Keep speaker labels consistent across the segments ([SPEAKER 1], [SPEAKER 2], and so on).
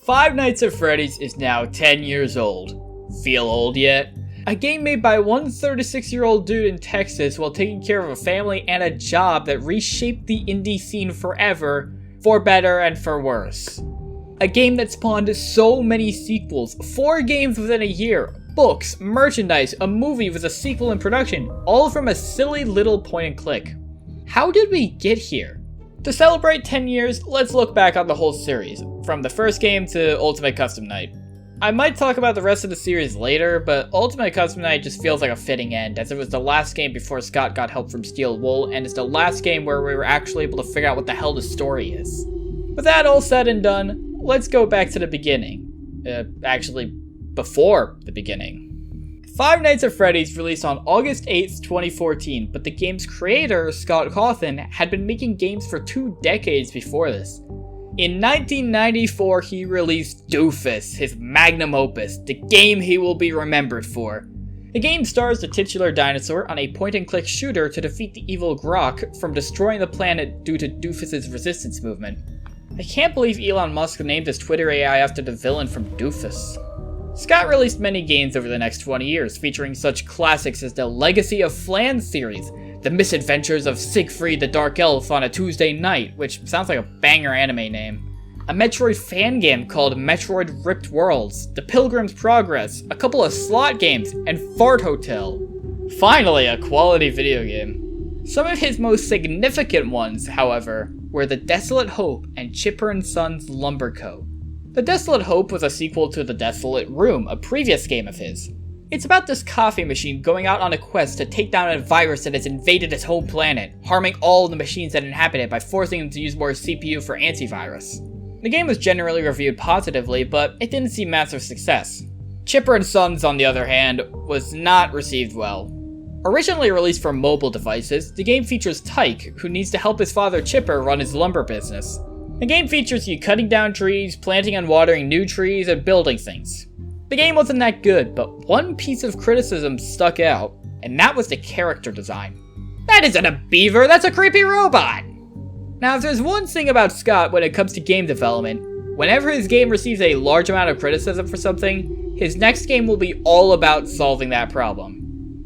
[SPEAKER 1] Five Nights at Freddy's is now 10 years old. Feel old yet? A game made by one 36-year-old dude in Texas while taking care of a family and a job that reshaped the indie scene forever, for better and for worse. A game that spawned so many sequels, 4 games within a year, books, merchandise, a movie with a sequel in production, all from a silly little point and click. How did we get here? To celebrate 10 years, let's look back on the whole series, from the first game to Ultimate Custom Night. I might talk about the rest of the series later, but Ultimate Custom Night just feels like a fitting end, as it was the last game before Scott got help from Steel Wool, and it's the last game where we were actually able to figure out what the hell the story is. With that all said and done, let's go back to the beginning. Actually, before the beginning. Five Nights at Freddy's released on August 8th, 2014, but the game's creator, Scott Cawthon, had been making games for 2 decades before this. In 1994, he released Doofus, his magnum opus, the game he will be remembered for. The game stars the titular dinosaur on a point-and-click shooter to defeat the evil Grok from destroying the planet due to Doofus's resistance movement. I can't believe Elon Musk named his Twitter AI after the villain from Doofus. Scott released many games over the next 20 years, featuring such classics as the Legacy of Flan series, The Misadventures of Siegfried the Dark Elf on a Tuesday Night, which sounds like a banger anime name, a Metroid fan game called Metroid Ripped Worlds, The Pilgrim's Progress, a couple of slot games, and Fart Hotel. Finally, a quality video game. Some of his most significant ones, however, were The Desolate Hope and Chipper & Sons Lumber Co. The Desolate Hope was a sequel to The Desolate Room, a previous game of his. It's about this coffee machine going out on a quest to take down a virus that has invaded its home planet, harming all the machines that inhabit it by forcing them to use more CPU for antivirus. The game was generally reviewed positively, but it didn't see massive success. Chipper & Sons, on the other hand, was not received well. Originally released for mobile devices, the game features Tyke, who needs to help his father Chipper run his lumber business. The game features you cutting down trees, planting and watering new trees, and building things. The game wasn't that good, but one piece of criticism stuck out, and that was the character design. That isn't a beaver, that's a creepy robot! Now, if there's one thing about Scott when it comes to game development, whenever his game receives a large amount of criticism for something, his next game will be all about solving that problem.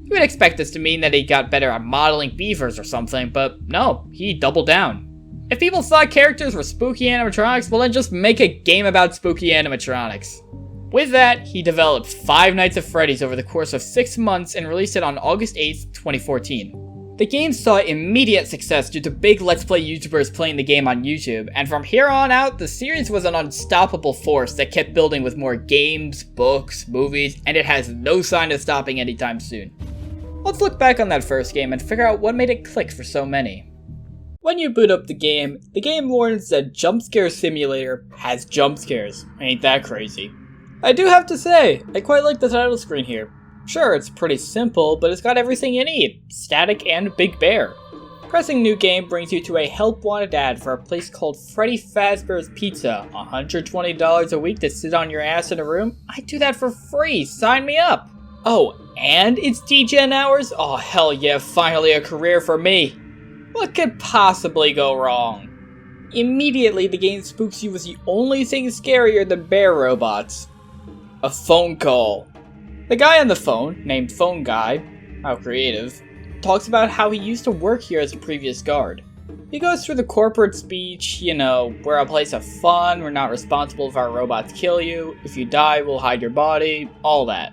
[SPEAKER 1] You would expect this to mean that he got better at modeling beavers or something, but no, he doubled down. If people thought characters were spooky animatronics, well then just make a game about spooky animatronics. With that, he developed Five Nights at Freddy's over the course of 6 months and released it on August 8th, 2014. The game saw immediate success due to big Let's Play YouTubers playing the game on YouTube, and from here on out, the series was an unstoppable force that kept building with more games, books, movies, and it has no sign of stopping anytime soon. Let's look back on that first game and figure out what made it click for so many. When you boot up the game warns that Jump Scare Simulator has jump scares. Ain't that crazy? I do have to say, I quite like the title screen here. Sure, it's pretty simple, but it's got everything you need. Static and Big Bear. Pressing New Game brings you to a help wanted ad for a place called Freddy Fazbear's Pizza. $120 a week to sit on your ass in a room? I'd do that for free, sign me up! Oh, and it's DGen hours? Oh hell yeah, finally a career for me! What could possibly go wrong? Immediately, the game spooks you with the only thing scarier than bear robots. A phone call. The guy on the phone, named Phone Guy, how creative, talks about how he used to work here as a previous guard. He goes through the corporate speech, we're a place of fun, we're not responsible if our robots kill you, if you die, we'll hide your body, all that.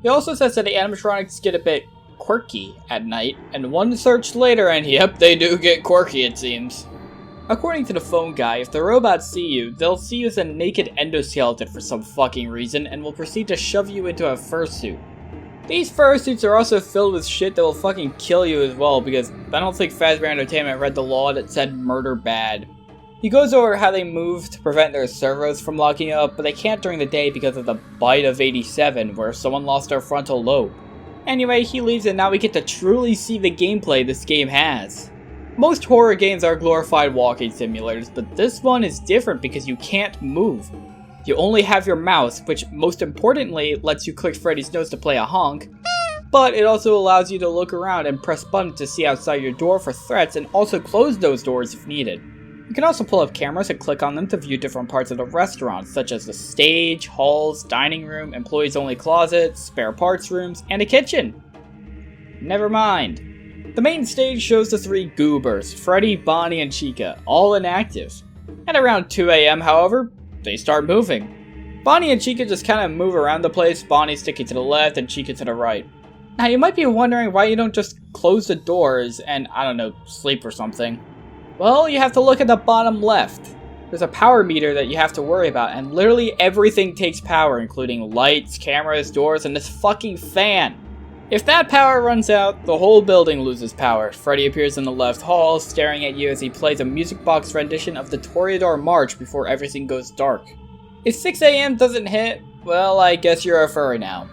[SPEAKER 1] He also says that the animatronics get a bit quirky at night, and one search later and yep, they do get quirky it seems. According to the Phone Guy, if the robots see you, they'll see you as a naked endoskeleton for some fucking reason and will proceed to shove you into a fursuit. These fursuits are also filled with shit that will fucking kill you as well, because I don't think Fazbear Entertainment read the law that said murder bad. He goes over how they move to prevent their servos from locking up, but they can't during the day because of the bite of 87 where someone lost their frontal lobe. Anyway, he leaves and now we get to truly see the gameplay this game has. Most horror games are glorified walking simulators, but this one is different because you can't move. You only have your mouse, which most importantly lets you click Freddy's nose to play a honk, but it also allows you to look around and press buttons to see outside your door for threats and also close those doors if needed. You can also pull up cameras and click on them to view different parts of the restaurant, such as the stage, halls, dining room, employees only closets, spare parts rooms, and a kitchen. Never mind. The main stage shows the three goobers, Freddy, Bonnie, and Chica, all inactive. At around 2 AM, however, they start moving. Bonnie and Chica just kind of move around the place, Bonnie sticking to the left and Chica to the right. Now you might be wondering why you don't just close the doors and, I don't know, sleep or something. Well, you have to look at the bottom left. There's a power meter that you have to worry about, and literally everything takes power, including lights, cameras, doors, and this fucking fan. If that power runs out, the whole building loses power. Freddy appears in the left hall, staring at you as he plays a music box rendition of the Toreador March before everything goes dark. If 6 AM doesn't hit, well, I guess you're a furry now.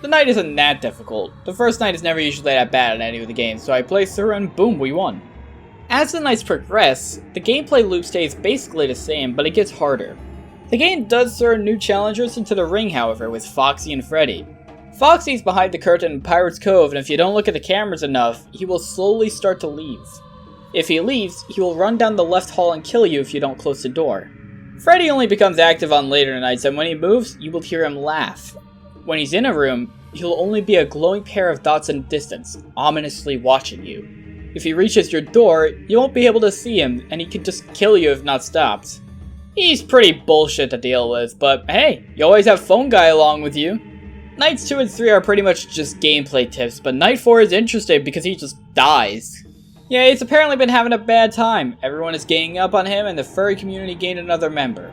[SPEAKER 1] The night isn't that difficult. The first night is never usually that bad in any of the games, so I played through and boom, we won. As the nights progress, the gameplay loop stays basically the same, but it gets harder. The game does throw new challengers into the ring, however, with Foxy and Freddy. Foxy's behind the curtain in Pirate's Cove, and if you don't look at the cameras enough, he will slowly start to leave. If he leaves, he will run down the left hall and kill you if you don't close the door. Freddy only becomes active on later nights, and when he moves, you will hear him laugh. When he's in a room, he'll only be a glowing pair of dots in the distance, ominously watching you. If he reaches your door, you won't be able to see him, and he can just kill you if not stopped. He's pretty bullshit to deal with, but hey, you always have Phone Guy along with you. Nights 2 and 3 are pretty much just gameplay tips, but Night 4 is interesting because he just dies. Yeah, he's apparently been having a bad time. Everyone is ganging up on him, and the furry community gained another member.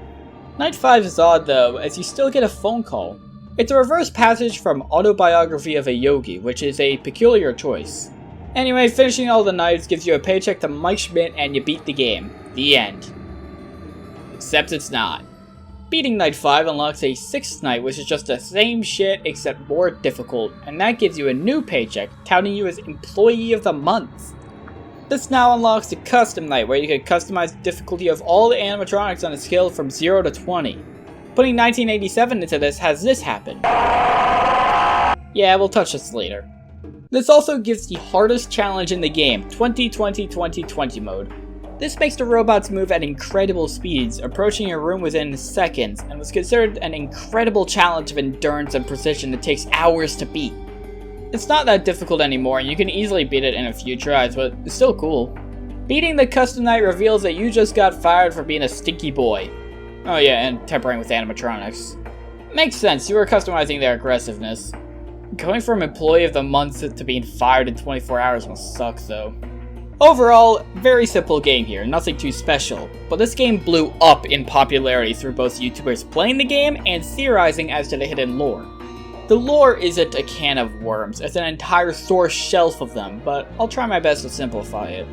[SPEAKER 1] Night 5 is odd though, as you still get a phone call. It's a reverse passage from Autobiography of a Yogi, which is a peculiar choice. Anyway, finishing all the nights gives you a paycheck to Mike Schmidt and you beat the game. The end. Except it's not. Beating Night 5 unlocks a 6th night, which is just the same shit except more difficult, and that gives you a new paycheck, touting you as Employee of the Month. This now unlocks the Custom Night, where you can customize the difficulty of all the animatronics on a scale from 0 to 20. Putting 1987 into this has this happen. Yeah, we'll touch this later. This also gives the hardest challenge in the game, 20-20-20-20 mode. This makes the robots move at incredible speeds, approaching your room within seconds, and was considered an incredible challenge of endurance and precision that takes hours to beat. It's not that difficult anymore, and you can easily beat it in a few tries, but it's still cool. Beating the Custom Night reveals that you just got fired for being a stinky boy. Oh yeah, and tampering with animatronics. Makes sense, you were customizing their aggressiveness. Going from Employee of the Month to being fired in 24 hours must suck though. Overall, very simple game here, nothing too special, but this game blew up in popularity through both YouTubers playing the game and theorizing as to the hidden lore. The lore isn't a can of worms, it's an entire source shelf of them, but I'll try my best to simplify it.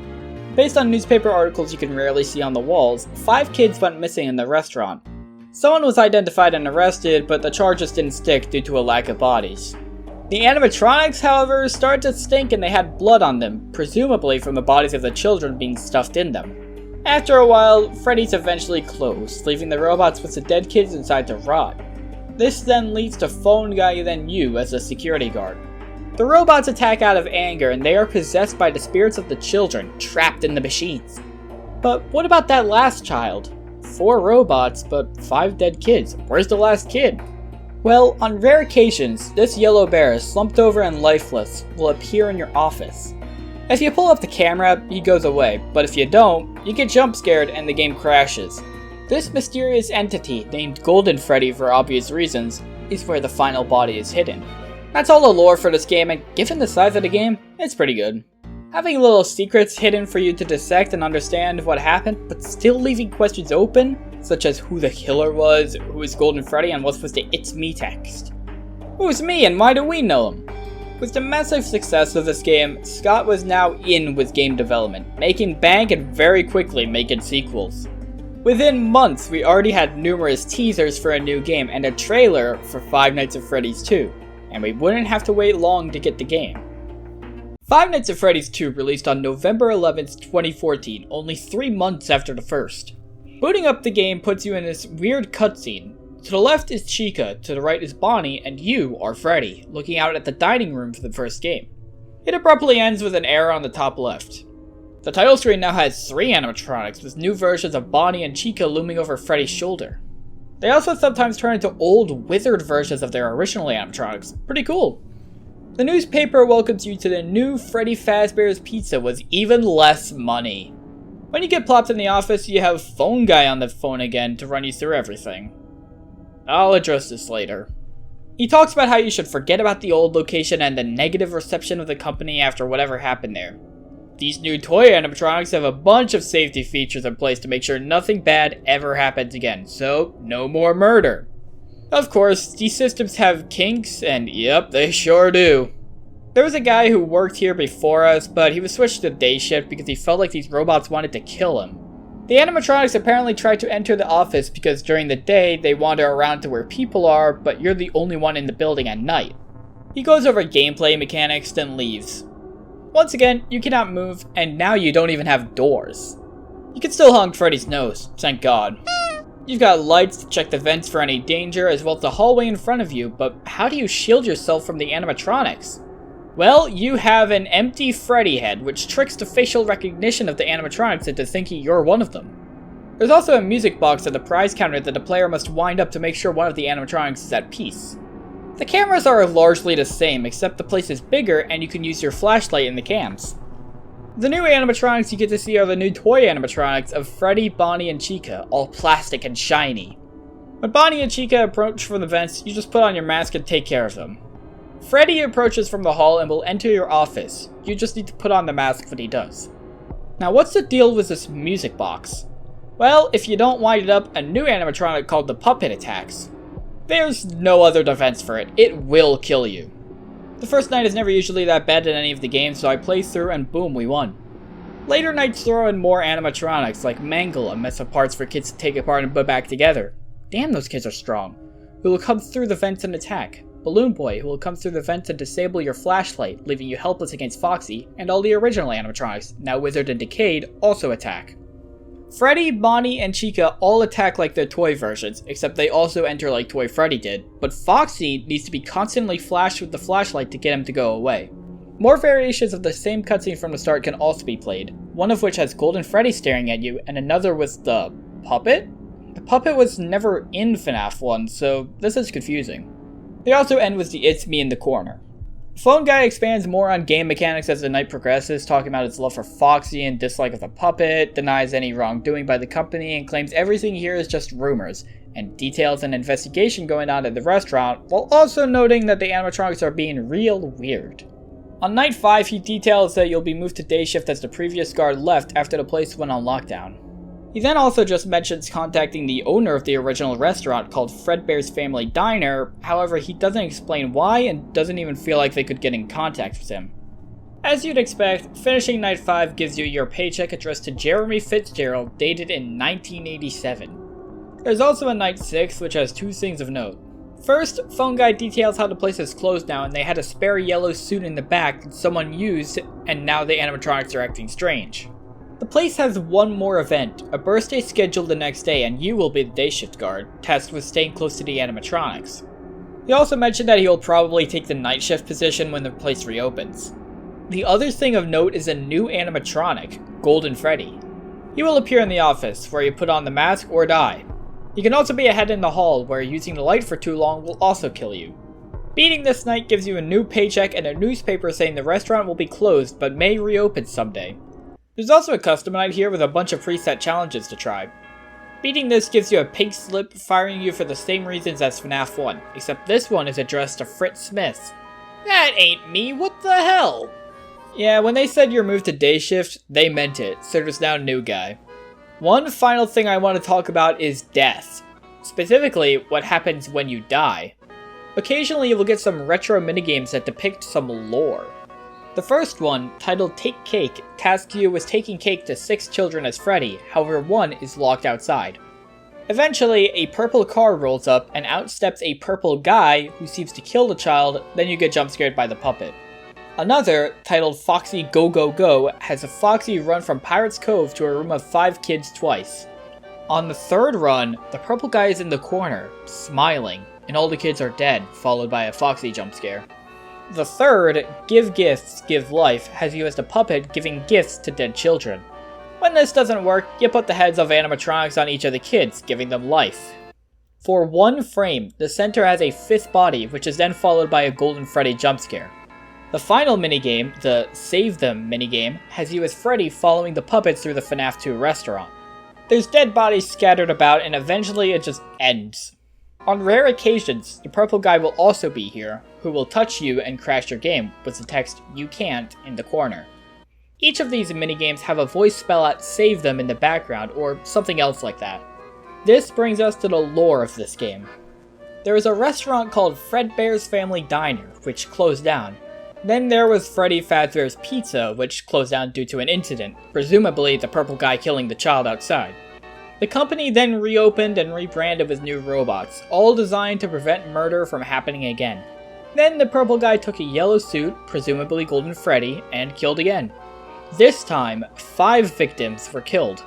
[SPEAKER 1] Based on newspaper articles you can rarely see on the walls, 5 kids went missing in the restaurant. Someone was identified and arrested, but the charges didn't stick due to a lack of bodies. The animatronics, however, started to stink and they had blood on them, presumably from the bodies of the children being stuffed in them. After a while, Freddy's eventually closed, leaving the robots with the dead kids inside to rot. This then leads to Phone Guy then you as a security guard. The robots attack out of anger and they are possessed by the spirits of the children trapped in the machines. But what about that last child? 4 robots, but 5 dead kids. Where's the last kid? Well, on rare occasions, this yellow bear, slumped over and lifeless, will appear in your office. If you pull up the camera, he goes away, but if you don't, you get jump scared and the game crashes. This mysterious entity, named Golden Freddy for obvious reasons, is where the final body is hidden. That's all the lore for this game, and given the size of the game, it's pretty good. Having little secrets hidden for you to dissect and understand what happened, but still leaving questions open, such as who the killer was, who is Golden Freddy, and what was the "It's me" text. Who's me and why do we know him? With the massive success of this game, Scott was now in with game development, making bank and very quickly making sequels. Within months, we already had numerous teasers for a new game and a trailer for Five Nights at Freddy's 2, and we wouldn't have to wait long to get the game. Five Nights at Freddy's 2 released on November 11th, 2014, only 3 months after the first. Booting up the game puts you in this weird cutscene. To the left is Chica, to the right is Bonnie, and you are Freddy, looking out at the dining room for the first game. It abruptly ends with an error on the top left. The title screen now has 3 animatronics, with new versions of Bonnie and Chica looming over Freddy's shoulder. They also sometimes turn into old, withered versions of their original animatronics. Pretty cool. The newspaper welcomes you to the new Freddy Fazbear's Pizza with even less money. When you get plopped in the office, you have Phone Guy on the phone again to run you through everything. I'll address this later. He talks about how you should forget about the old location and the negative reception of the company after whatever happened there. These new toy animatronics have a bunch of safety features in place to make sure nothing bad ever happens again, so no more murder. Of course, these systems have kinks, and yep, they sure do. There was a guy who worked here before us, but he was switched to day shift because he felt like these robots wanted to kill him. The animatronics apparently tried to enter the office because during the day they wander around to where people are, but you're the only one in the building at night. He goes over gameplay mechanics, then leaves. Once again, you cannot move, and now you don't even have doors. You can still honk Freddy's nose, thank God. You've got lights to check the vents for any danger, as well as the hallway in front of you, but how do you shield yourself from the animatronics? Well, you have an empty Freddy head, which tricks the facial recognition of the animatronics into thinking you're one of them. There's also a music box at the prize counter that the player must wind up to make sure one of the animatronics is at peace. The cameras are largely the same, except the place is bigger and you can use your flashlight in the cams. The new animatronics you get to see are the new toy animatronics of Freddy, Bonnie, and Chica, all plastic and shiny. When Bonnie and Chica approach from the vents, you just put on your mask and take care of them. Freddy approaches from the hall and will enter your office. You just need to put on the mask when he does. Now what's the deal with this music box? Well, if you don't wind it up, a new animatronic called the Puppet attacks. There's no other defense for it. It will kill you. The first night is never usually that bad in any of the games, so I play through and boom, we won. Later nights throw in more animatronics like Mangle, a mess of parts for kids to take apart and put back together. Damn, those kids are strong. Who will come through the vents and attack. Balloon Boy, who will come through the vents and disable your flashlight, leaving you helpless against Foxy, and all the original animatronics, now withered and decayed, also attack. Freddy, Bonnie, and Chica all attack like their toy versions, except they also enter like Toy Freddy did, but Foxy needs to be constantly flashed with the flashlight to get him to go away. More variations of the same cutscene from the start can also be played, one of which has Golden Freddy staring at you, and another with the puppet? The puppet was never in FNaF 1, so this is confusing. They also end with the It's Me in the corner. Phone Guy expands more on game mechanics as the night progresses, talking about his love for Foxy and dislike of the puppet, denies any wrongdoing by the company, and claims everything here is just rumors, and details an investigation going on at the restaurant, while also noting that the animatronics are being real weird. On night 5, he details that you'll be moved to day shift as the previous guard left after the place went on lockdown. He then also just mentions contacting the owner of the original restaurant called Fredbear's Family Diner, however he doesn't explain why and doesn't even feel like they could get in contact with him. As you'd expect, finishing night 5 gives you your paycheck addressed to Jeremy Fitzgerald, dated in 1987. There's also a night 6 which has 2 things of note. First, Phone Guy details how the place is closed now and they had a spare yellow suit in the back that someone used and now the animatronics are acting strange. The place has one more event, a birthday scheduled the next day, and you will be the day shift guard, tasked with staying close to the animatronics. He also mentioned that he will probably take the night shift position when the place reopens. The other thing of note is a new animatronic, Golden Freddy. He will appear in the office, where you put on the mask or die. He can also be a head in the hall, where using the light for too long will also kill you. Beating this night gives you a new paycheck and a newspaper saying the restaurant will be closed but may reopen someday. There's also a custom night here with a bunch of preset challenges to try. Beating this gives you a pink slip, firing you for the same reasons as FNaF 1, except this one is addressed to Fritz Smith. That ain't me, what the hell? Yeah, when they said you're moved to day shift, they meant it, so there's now a new guy. One final thing I want to talk about is death. Specifically, what happens when you die. Occasionally you will get some retro minigames that depict some lore. The first one, titled Take Cake, tasks you with taking cake to 6 children as Freddy, however one is locked outside. Eventually, a purple car rolls up and out steps a purple guy who seems to kill the child, then you get jump scared by the puppet. Another, titled Foxy Go Go Go, has a Foxy run from Pirate's Cove to a room of 5 kids twice. On the third run, the purple guy is in the corner, smiling, and all the kids are dead, followed by a Foxy jump scare. The third, Give Gifts, Give Life, has you as the puppet giving gifts to dead children. When this doesn't work, you put the heads of animatronics on each of the kids, giving them life. For one frame, the center has a fifth body, which is then followed by a Golden Freddy jump scare. The final minigame, the Save Them minigame, has you as Freddy following the puppets through the FNaF 2 restaurant. There's dead bodies scattered about, and eventually it just ends. On rare occasions, the purple guy will also be here, who will touch you and crash your game with the text "You can't" in the corner. Each of these minigames have a voice spell out "Save Them" in the background, or something else like that. This brings us to the lore of this game. There was a restaurant called Fredbear's Family Diner, which closed down. Then there was Freddy Fazbear's Pizza, which closed down due to an incident, presumably the purple guy killing the child outside. The company then reopened and rebranded with new robots, all designed to prevent murder from happening again. Then the purple guy took a yellow suit, presumably Golden Freddy, and killed again. This time, 5 victims were killed.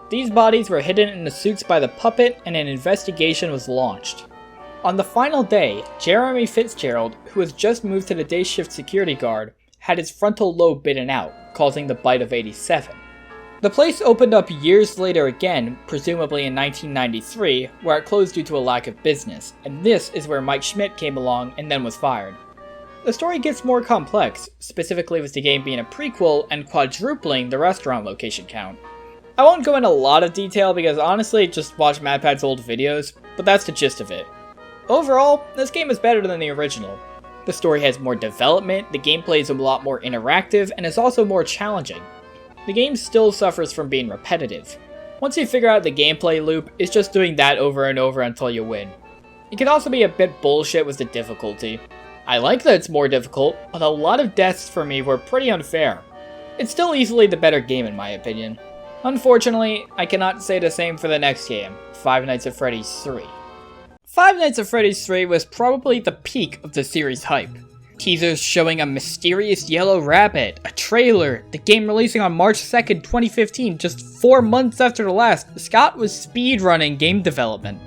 [SPEAKER 1] These bodies were hidden in the suits by the puppet, and an investigation was launched. On the final day, Jeremy Fitzgerald, who was just moved to the day shift security guard, had his frontal lobe bitten out, causing the bite of 87. The place opened up years later again, presumably in 1993, where it closed due to a lack of business, and this is where Mike Schmidt came along and then was fired. The story gets more complex, specifically with the game being a prequel and quadrupling the restaurant location count. I won't go into a lot of detail because honestly, just watch MadPad's old videos, but that's the gist of it. Overall, this game is better than the original. The story has more development, the gameplay is a lot more interactive, and is also more challenging. The game still suffers from being repetitive. Once you figure out the gameplay loop, it's just doing that over and over until you win. It can also be a bit bullshit with the difficulty. I like that it's more difficult, but a lot of deaths for me were pretty unfair. It's still easily the better game in my opinion. Unfortunately, I cannot say the same for the next game, Five Nights at Freddy's 3. Five Nights at Freddy's 3 was probably the peak of the series' hype. Teasers showing a mysterious yellow rabbit, a trailer, the game releasing on March 2nd, 2015, just 4 months after the last. Scott was speedrunning game development.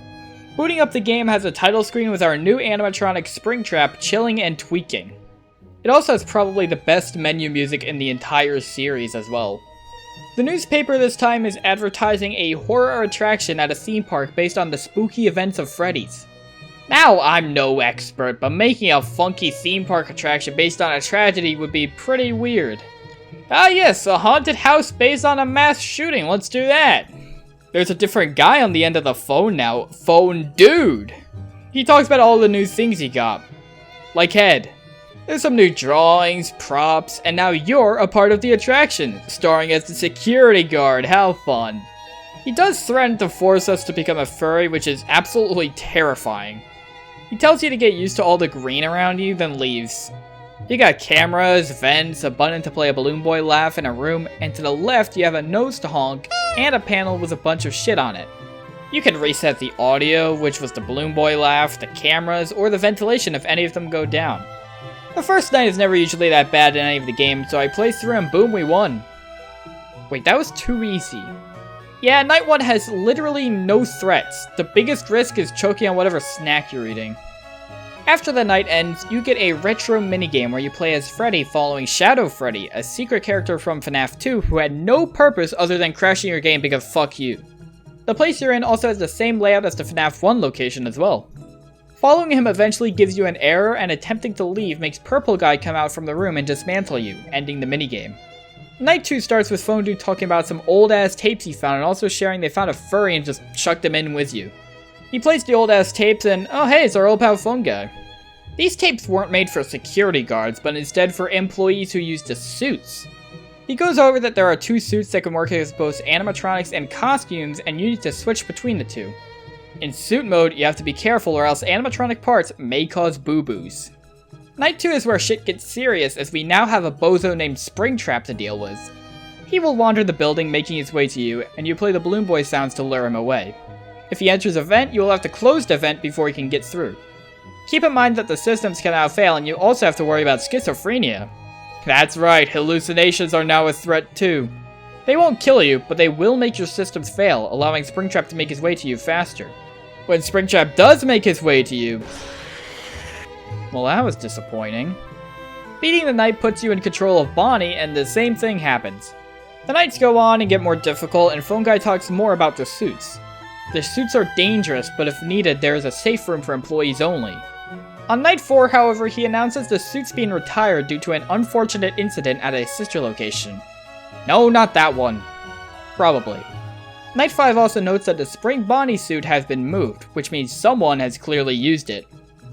[SPEAKER 1] Booting up the game has a title screen with our new animatronic Springtrap chilling and tweaking. It also has probably the best menu music in the entire series as well. The newspaper this time is advertising a horror attraction at a theme park based on the spooky events of Freddy's. Now, I'm no expert, but making a funky theme park attraction based on a tragedy would be pretty weird. Ah yes, a haunted house based on a mass shooting, let's do that! There's a different guy on the end of the phone now, Phone Dude! He talks about all the new things he got. Like Head. There's some new drawings, props, and now you're a part of the attraction, starring as the security guard, how fun. He does threaten to force us to become a furry, which is absolutely terrifying. He tells you to get used to all the green around you, then leaves. You got cameras, vents, a button to play a Balloon Boy laugh in a room, and to the left you have a nose to honk, and a panel with a bunch of shit on it. You can reset the audio, which was the Balloon Boy laugh, the cameras, or the ventilation if any of them go down. The first night is never usually that bad in any of the games, so I played through and boom, we won. Wait, that was too easy. Yeah, night 1 has literally no threats. The biggest risk is choking on whatever snack you're eating. After the night ends, you get a retro minigame where you play as Freddy following Shadow Freddy, a secret character from FNaF 2 who had no purpose other than crashing your game because fuck you. The place you're in also has the same layout as the FNaF 1 location as well. Following him eventually gives you an error, and attempting to leave makes Purple Guy come out from the room and dismantle you, ending the minigame. Night 2 starts with Phone Dude talking about some old ass tapes he found and also sharing they found a furry and just chucked them in with you. He plays the old ass tapes and, oh hey, it's our old pal Phone Guy. These tapes weren't made for security guards, but instead for employees who used the suits. He goes over that there are 2 suits that can work as both animatronics and costumes, and you need to switch between the 2. In suit mode, you have to be careful or else animatronic parts may cause boo-boos. Night 2 is where shit gets serious, as we now have a bozo named Springtrap to deal with. He will wander the building making his way to you, and you play the Balloon Boy sounds to lure him away. If he enters a vent, you will have to close the vent before he can get through. Keep in mind that the systems can now fail, and you also have to worry about schizophrenia. That's right, hallucinations are now a threat too. They won't kill you, but they will make your systems fail, allowing Springtrap to make his way to you faster. When Springtrap does make his way to you... well, that was disappointing. Beating the night puts you in control of Bonnie, and the same thing happens. The nights go on and get more difficult, and Phone Guy talks more about the suits. The suits are dangerous, but if needed, there is a safe room for employees only. On night 4, however, he announces the suits being retired due to an unfortunate incident at a sister location. No, not that one. Probably. Night 5 also notes that the Spring Bonnie suit has been moved, which means someone has clearly used it.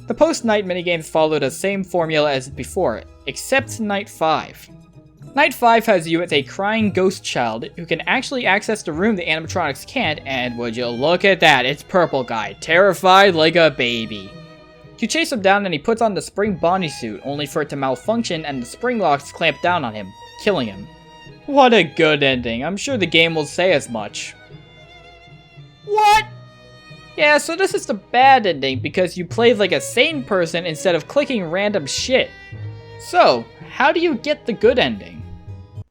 [SPEAKER 1] The post-night minigames follow the same formula as before, except Night 5. Night 5 has you as a crying ghost child who can actually access the room the animatronics can't, and would you look at that, it's Purple Guy, terrified like a baby. You chase him down and he puts on the Spring Bonnie suit, only for it to malfunction and the spring locks clamp down on him, killing him. What a good ending, I'm sure the game will say as much. What? Yeah, so this is the bad ending because you played like a sane person instead of clicking random shit. So, how do you get the good ending?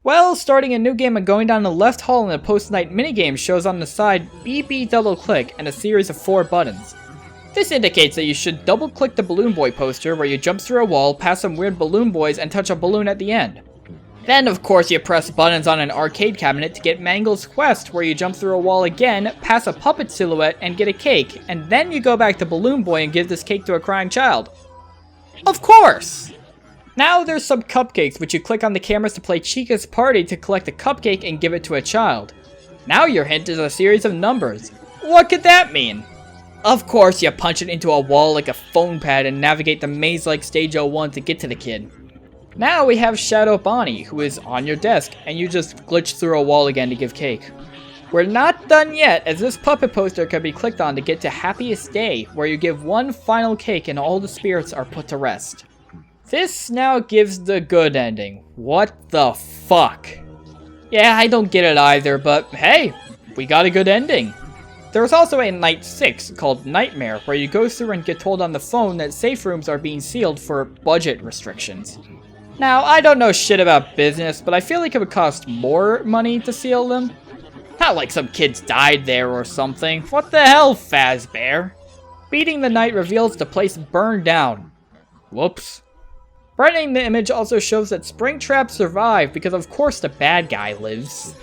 [SPEAKER 1] Well, starting a new game and going down the left hall in the post-night minigame shows on the side BB double click and a series of 4 buttons. This indicates that you should double click the Balloon Boy poster where you jump through a wall, pass some weird balloon boys, and touch a balloon at the end. Then, of course, you press buttons on an arcade cabinet to get Mangle's Quest, where you jump through a wall again, pass a puppet silhouette, and get a cake, and then you go back to Balloon Boy and give this cake to a crying child. Of course! Now there's some cupcakes, which you click on the cameras to play Chica's Party to collect a cupcake and give it to a child. Now your hint is a series of numbers. What could that mean? Of course, you punch it into a wall like a phone pad and navigate the maze-like stage 01 to get to the kid. Now we have Shadow Bonnie, who is on your desk, and you just glitch through a wall again to give cake. We're not done yet, as this puppet poster can be clicked on to get to Happiest Day, where you give one final cake and all the spirits are put to rest. This now gives the good ending. What the fuck? Yeah, I don't get it either, but hey, we got a good ending. There was also a Night 6 called Nightmare, where you go through and get told on the phone that safe rooms are being sealed for budget restrictions. Now, I don't know shit about business, but I feel like it would cost more money to seal them. Not like some kids died there or something. What the hell, Fazbear? Beating the night reveals the place burned down. Whoops. Brightening the image also shows that Springtrap survived because of course the bad guy lives.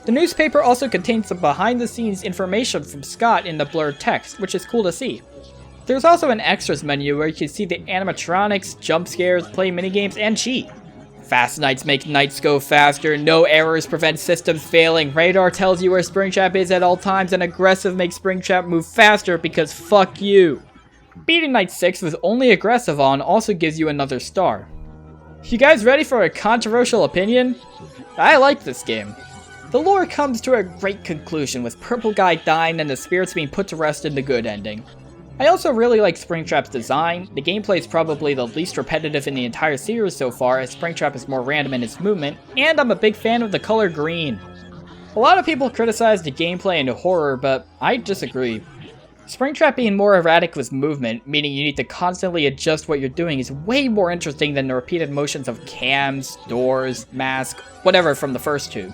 [SPEAKER 1] The newspaper also contains some behind-the-scenes information from Scott in the blurred text, which is cool to see. There's also an extras menu where you can see the animatronics, jump scares, play minigames, and cheat. Fast nights make nights go faster, no errors prevent systems failing, radar tells you where Springtrap is at all times, and aggressive makes Springtrap move faster because fuck you. Beating Night 6 with only aggressive on also gives you another star. You guys ready for a controversial opinion? I like this game. The lore comes to a great conclusion with Purple Guy dying and the spirits being put to rest in the good ending. I also really like Springtrap's design. The gameplay is probably the least repetitive in the entire series so far, as Springtrap is more random in its movement, and I'm a big fan of the color green. A lot of people criticize the gameplay and the horror, but I disagree. Springtrap being more erratic with movement, meaning you need to constantly adjust what you're doing, is way more interesting than the repeated motions of cams, doors, mask, whatever from the first two.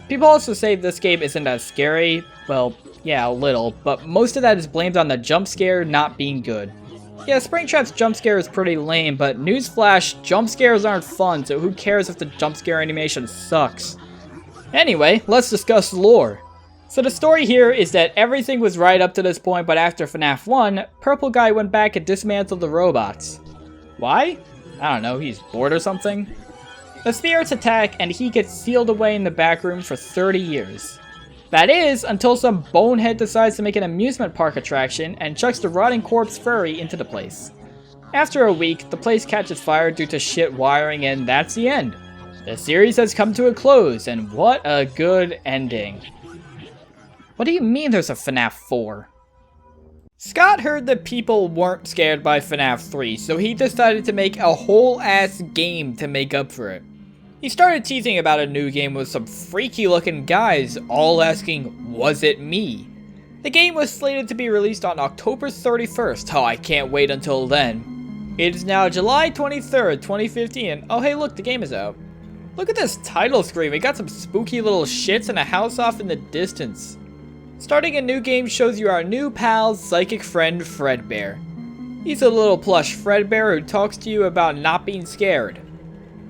[SPEAKER 1] People also say this game isn't as scary. Well, yeah, a little, but most of that is blamed on the jump scare not being good. Yeah, Springtrap's jump scare is pretty lame, but newsflash, jump scares aren't fun, so who cares if the jump scare animation sucks? Anyway, let's discuss lore. So the story here is that everything was right up to this point, but after FNaF 1, Purple Guy went back and dismantled the robots. Why? I don't know, he's bored or something? The spirits attack and he gets sealed away in the back room for 30 years. That is, until some bonehead decides to make an amusement park attraction and chucks the rotting corpse furry into the place. After a week, the place catches fire due to shit wiring, and that's the end. The series has come to a close, and what a good ending. What do you mean there's a FNaF 4? Scott heard that people weren't scared by FNaF 3, so he decided to make a whole ass game to make up for it. He started teasing about a new game with some freaky looking guys all asking, was it me? The game was slated to be released on October 31st, oh I can't wait until then. It is now July 23rd, 2015, and oh hey look, the game is out. Look at this title screen, we got some spooky little shits and a house off in the distance. Starting a new game shows you our new pal, psychic friend Dreadbear. He's a little plush Fredbear who talks to you about not being scared.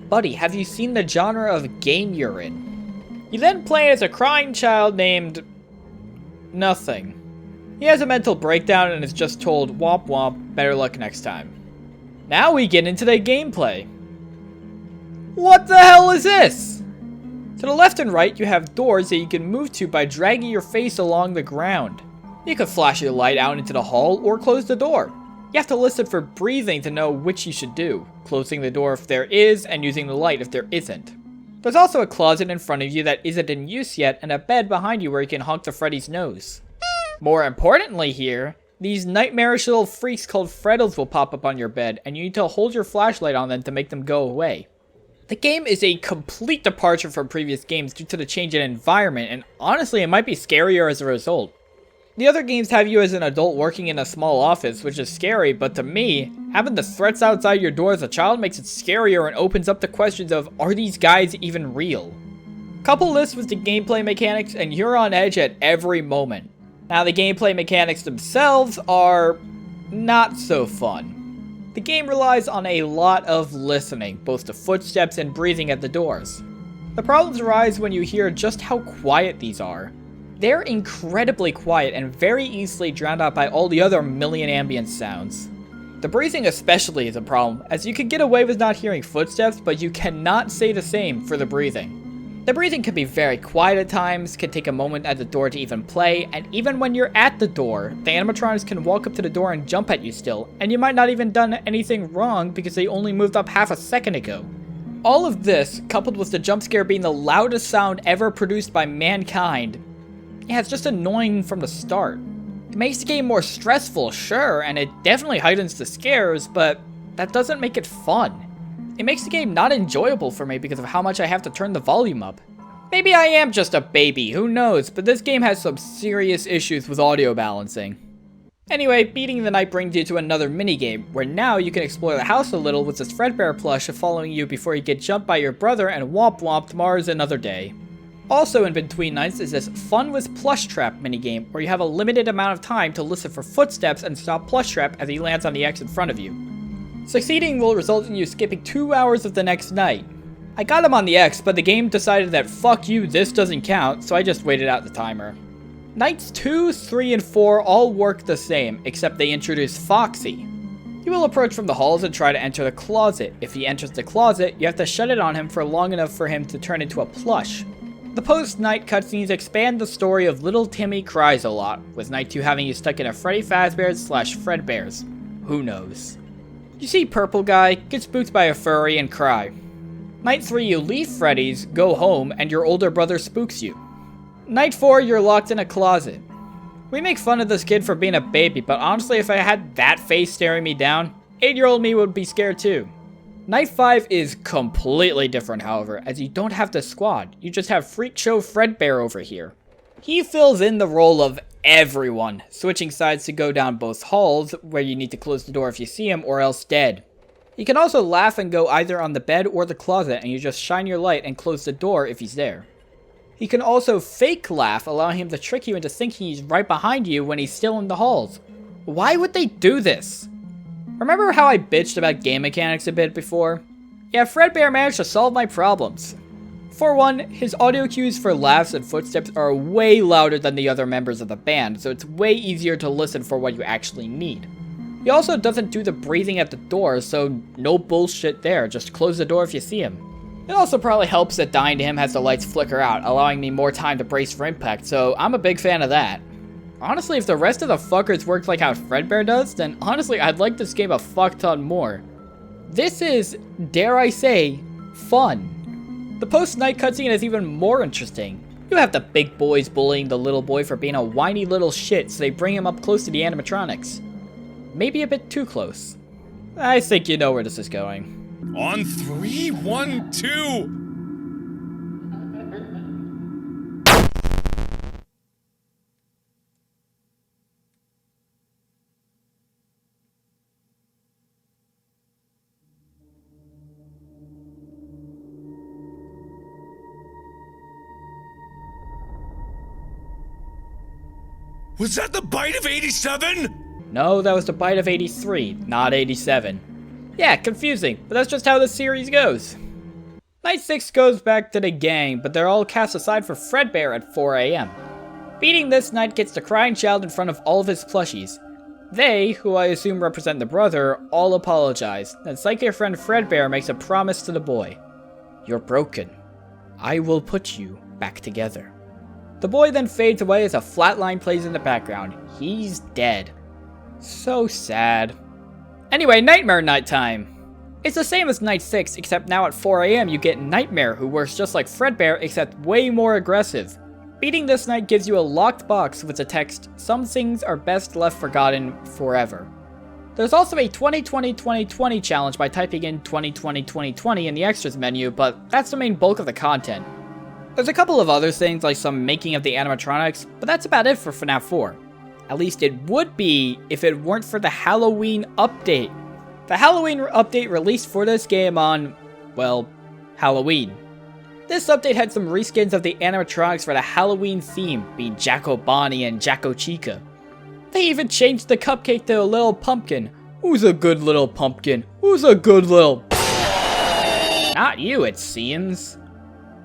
[SPEAKER 1] Buddy, have you seen the genre of game you're in? You then play as a crying child named... nothing. He has a mental breakdown and is just told, womp womp, better luck next time. Now we get into the gameplay. What the hell is this? To the left and right, you have doors that you can move to by dragging your face along the ground. You can flash your light out into the hall or close the door. You have to listen for breathing to know which you should do, closing the door if there is and using the light if there isn't. There's also a closet in front of you that isn't in use yet and a bed behind you where you can honk to Freddy's nose. More importantly here, these nightmarish little freaks called Freddles will pop up on your bed and you need to hold your flashlight on them to make them go away. The game is a complete departure from previous games due to the change in environment, and honestly it might be scarier as a result. The other games have you as an adult working in a small office, which is scary, but to me, having the threats outside your door as a child makes it scarier and opens up the questions of, are these guys even real? Couple this with the gameplay mechanics and you're on edge at every moment. Now the gameplay mechanics themselves are not so fun. The game relies on a lot of listening, both to footsteps and breathing at the doors. The problems arise when you hear just how quiet these are. They're incredibly quiet and very easily drowned out by all the other million ambient sounds. The breathing especially is a problem, as you can get away with not hearing footsteps, but you cannot say the same for the breathing. The breathing can be very quiet at times, can take a moment at the door to even play, and even when you're at the door, the animatronics can walk up to the door and jump at you still, and you might not even done anything wrong because they only moved up half a second ago. All of this, coupled with the jump scare being the loudest sound ever produced by mankind, yeah, it's just annoying from the start. It makes the game more stressful, sure, and it definitely heightens the scares, but that doesn't make it fun. It makes the game not enjoyable for me because of how much I have to turn the volume up. Maybe I am just a baby, who knows, but this game has some serious issues with audio balancing. Anyway, beating the night brings you to another minigame, where now you can explore the house a little with this Fredbear plush following you before you get jumped by your brother and womp womp tomorrow's another day. Also in between nights is this Fun with Plush Trap minigame, where you have a limited amount of time to listen for footsteps and stop Plush Trap as he lands on the X in front of you. Succeeding will result in you skipping 2 hours of the next night. I got him on the X, but the game decided that fuck you, this doesn't count, so I just waited out the timer. Nights 2, 3, and 4 all work the same, except they introduce Foxy. You will approach from the halls and try to enter the closet. If he enters the closet, you have to shut it on him for long enough for him to turn into a plush. The post-night cutscenes expand the story of Little Timmy Cries a Lot, with Night 2 having you stuck in a Freddy Fazbear's / Fredbear's. Who knows? You see Purple Guy, get spooked by a furry, and cry. Night 3 you leave Freddy's, go home, and your older brother spooks you. Night 4 you're locked in a closet. We make fun of this kid for being a baby, but honestly if I had that face staring me down, 8-year-old me would be scared too. Night 5 is completely different however, as you don't have the squad, you just have Freak Show Fredbear over here. He fills in the role of everyone, switching sides to go down both halls, where you need to close the door if you see him or else dead. You can also laugh and go either on the bed or the closet and you just shine your light and close the door if he's there. He can also fake laugh, allowing him to trick you into thinking he's right behind you when he's still in the halls. Why would they do this? Remember how I bitched about game mechanics a bit before? Yeah, Fredbear managed to solve my problems. For one, his audio cues for laughs and footsteps are way louder than the other members of the band, so it's way easier to listen for what you actually need. He also doesn't do the breathing at the door, so no bullshit there, just close the door if you see him. It also probably helps that dying to him has the lights flicker out, allowing me more time to brace for impact, so I'm a big fan of that. Honestly, if the rest of the fuckers worked like how Fredbear does, then honestly I'd like this game a fuck ton more. This is, dare I say, fun. The post-night cutscene is even more interesting. You have the big boys bullying the little boy for being a whiny little shit, so they bring him up close to the animatronics. Maybe a bit too close. I think you know where this is going.
[SPEAKER 2] On 3, 1, 2. Was that the bite of 87?
[SPEAKER 1] No, that was the bite of 83, not 87. Yeah, confusing, but that's just how the series goes. Night 6 goes back to the gang, but they're all cast aside for Fredbear at 4 AM. Beating this knight gets the crying child in front of all of his plushies. They, who I assume represent the brother, all apologize, then psychic friend Fredbear makes a promise to the boy. You're broken. I will put you back together. The boy then fades away as a flat line plays in the background. He's dead. So sad. Anyway, Nightmare nighttime. It's the same as Night 6, except now at 4 AM you get Nightmare, who works just like Fredbear, except way more aggressive. Beating this knight gives you a locked box with the text, "Some things are best left forgotten forever." There's also a 2020-2020 challenge by typing in 2020-2020 in the extras menu, but that's the main bulk of the content. There's a couple of other things like some making of the animatronics, but that's about it for FNAF 4. At least it would be if it weren't for the Halloween update. The Halloween update released for this game on, well, Halloween. This update had some reskins of the animatronics for the Halloween theme, being Jacko Bonnie and Jacko Chica. They even changed the cupcake to a little pumpkin. Who's a good little pumpkin? Who's a good little... Not you, it seems.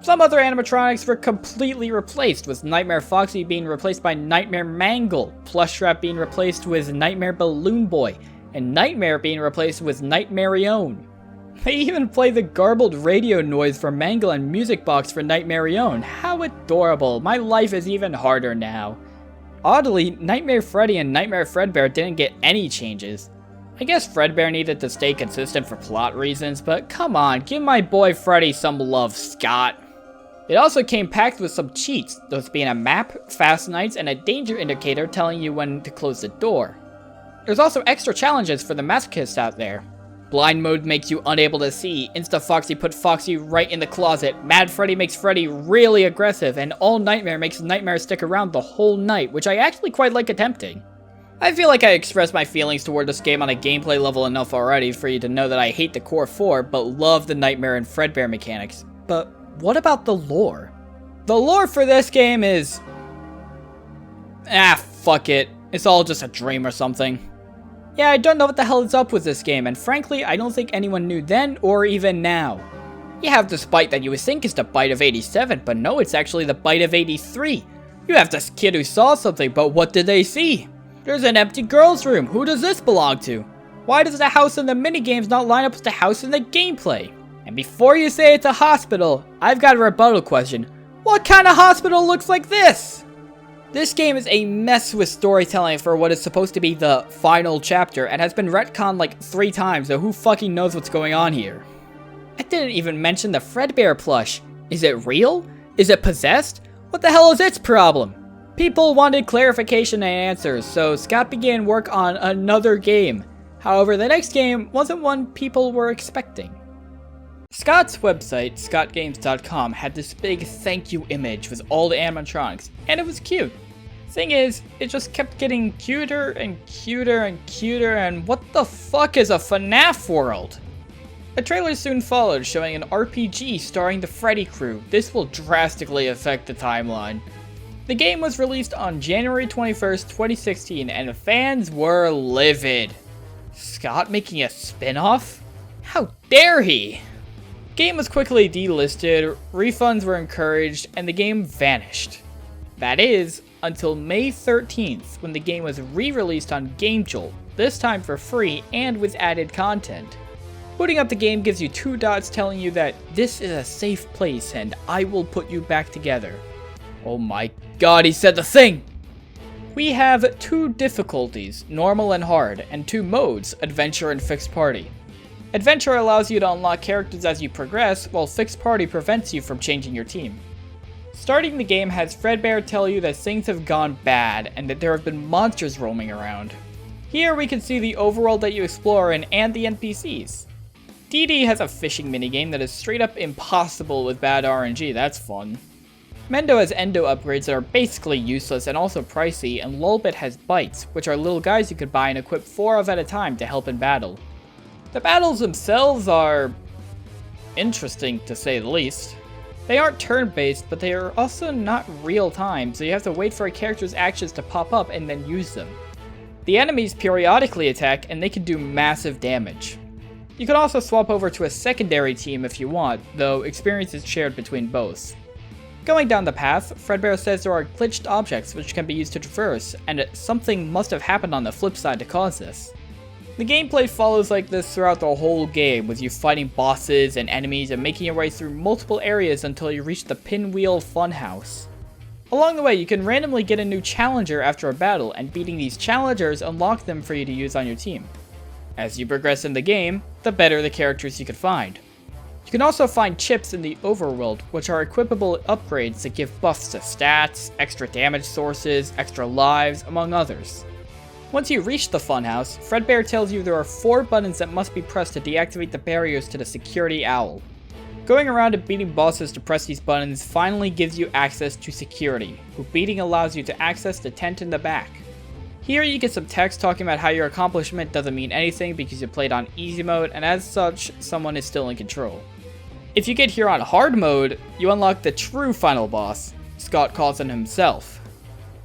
[SPEAKER 1] Some other animatronics were completely replaced, with Nightmare Foxy being replaced by Nightmare Mangle, Plushtrap being replaced with Nightmare Balloon Boy, and Nightmare being replaced with Nightmarione. They even play the garbled radio noise for Mangle and Music Box for Nightmarione. How adorable. My life is even harder now. Oddly, Nightmare Freddy and Nightmare Fredbear didn't get any changes. I guess Fredbear needed to stay consistent for plot reasons, but come on, give my boy Freddy some love, Scott. It also came packed with some cheats, those being a map, fast nights, and a danger indicator telling you when to close the door. There's also extra challenges for the masochists out there. Blind mode makes you unable to see, Insta Foxy put Foxy right in the closet, Mad Freddy makes Freddy really aggressive, and All Nightmare makes Nightmare stick around the whole night, which I actually quite like attempting. I feel like I expressed my feelings toward this game on a gameplay level enough already for you to know that I hate the core 4, but love the Nightmare and Fredbear mechanics. But what about the lore? The lore for this game is... fuck it. It's all just a dream or something. Yeah, I don't know what the hell is up with this game, and frankly, I don't think anyone knew then or even now. You have this bite that you would think is the bite of 87, but no, it's actually the bite of 83. You have this kid who saw something, but what did they see? There's an empty girl's room. Who does this belong to? Why does the house in the minigames not line up with the house in the gameplay? And before you say it's a hospital, I've got a rebuttal question. What kind of hospital looks like this? This game is a mess with storytelling for what is supposed to be the final chapter and has been retconned like 3 times, so who fucking knows what's going on here? I didn't even mention the Fredbear plush. Is it real? Is it possessed? What the hell is its problem? People wanted clarification and answers, so Scott began work on another game. However, the next game wasn't one people were expecting. Scott's website, scottgames.com, had this big thank you image with all the animatronics, and it was cute. Thing is, it just kept getting cuter and cuter and cuter, and what the fuck is a FNAF world? A trailer soon followed showing an RPG starring the Freddy crew. This will drastically affect the timeline. The game was released on January 21st, 2016, and fans were livid. Scott making a spin-off? How dare he? Game was quickly delisted, refunds were encouraged, and the game vanished. That is, until May 13th, when the game was re-released on GameJolt, this time for free and with added content. Booting up the game gives you 2 dots telling you that this is a safe place and I will put you back together. Oh my god, he said the thing! We have 2 difficulties, normal and hard, and 2 modes, adventure and fixed party. Adventure allows you to unlock characters as you progress, while fixed party prevents you from changing your team. Starting the game has Fredbear tell you that things have gone bad and that there have been monsters roaming around. Here we can see the overworld that you explore in and the NPCs. DD has a fishing minigame that is straight up impossible with bad RNG, that's fun. Mendo has endo upgrades that are basically useless and also pricey, and Lolbit has bites, which are little guys you could buy and equip 4 of at a time to help in battle. The battles themselves are interesting to say the least. They aren't turn-based, but they are also not real-time, so you have to wait for a character's actions to pop up and then use them. The enemies periodically attack and they can do massive damage. You can also swap over to a secondary team if you want, though experience is shared between both. Going down the path, Fredbear says there are glitched objects which can be used to traverse, and something must have happened on the flip side to cause this. The gameplay follows like this throughout the whole game, with you fighting bosses and enemies and making your way through multiple areas until you reach the Pinwheel Funhouse. Along the way, you can randomly get a new challenger after a battle, and beating these challengers unlock them for you to use on your team. As you progress in the game, the better the characters you can find. You can also find chips in the overworld, which are equipable upgrades that give buffs to stats, extra damage sources, extra lives, among others. Once you reach the funhouse, Fredbear tells you there are 4 buttons that must be pressed to deactivate the barriers to the security owl. Going around and beating bosses to press these buttons finally gives you access to security, who beating allows you to access the tent in the back. Here you get some text talking about how your accomplishment doesn't mean anything because you played on easy mode, and as such, someone is still in control. If you get here on hard mode, you unlock the true final boss, Scott calls him himself.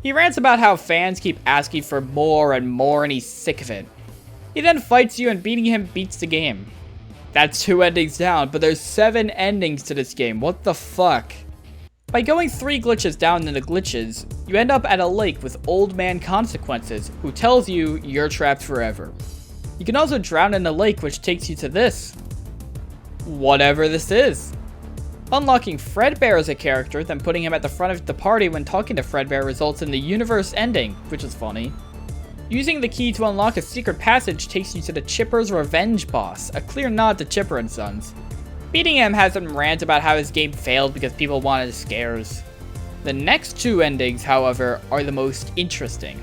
[SPEAKER 1] He rants about how fans keep asking for more and more and he's sick of it. He then fights you and beating him beats the game. That's 2 endings down, but there's 7 endings to this game, what the fuck? By going 3 glitches down in the glitches, you end up at a lake with Old Man Consequences, who tells you you're trapped forever. You can also drown in the lake, which takes you to this. Whatever this is. Unlocking Fredbear as a character, then putting him at the front of the party when talking to Fredbear results in the universe ending, which is funny. Using the key to unlock a secret passage takes you to the Chipper's Revenge boss, a clear nod to Chipper & Sons. Beating him has him rant about how his game failed because people wanted scares. The next 2 endings, however, are the most interesting.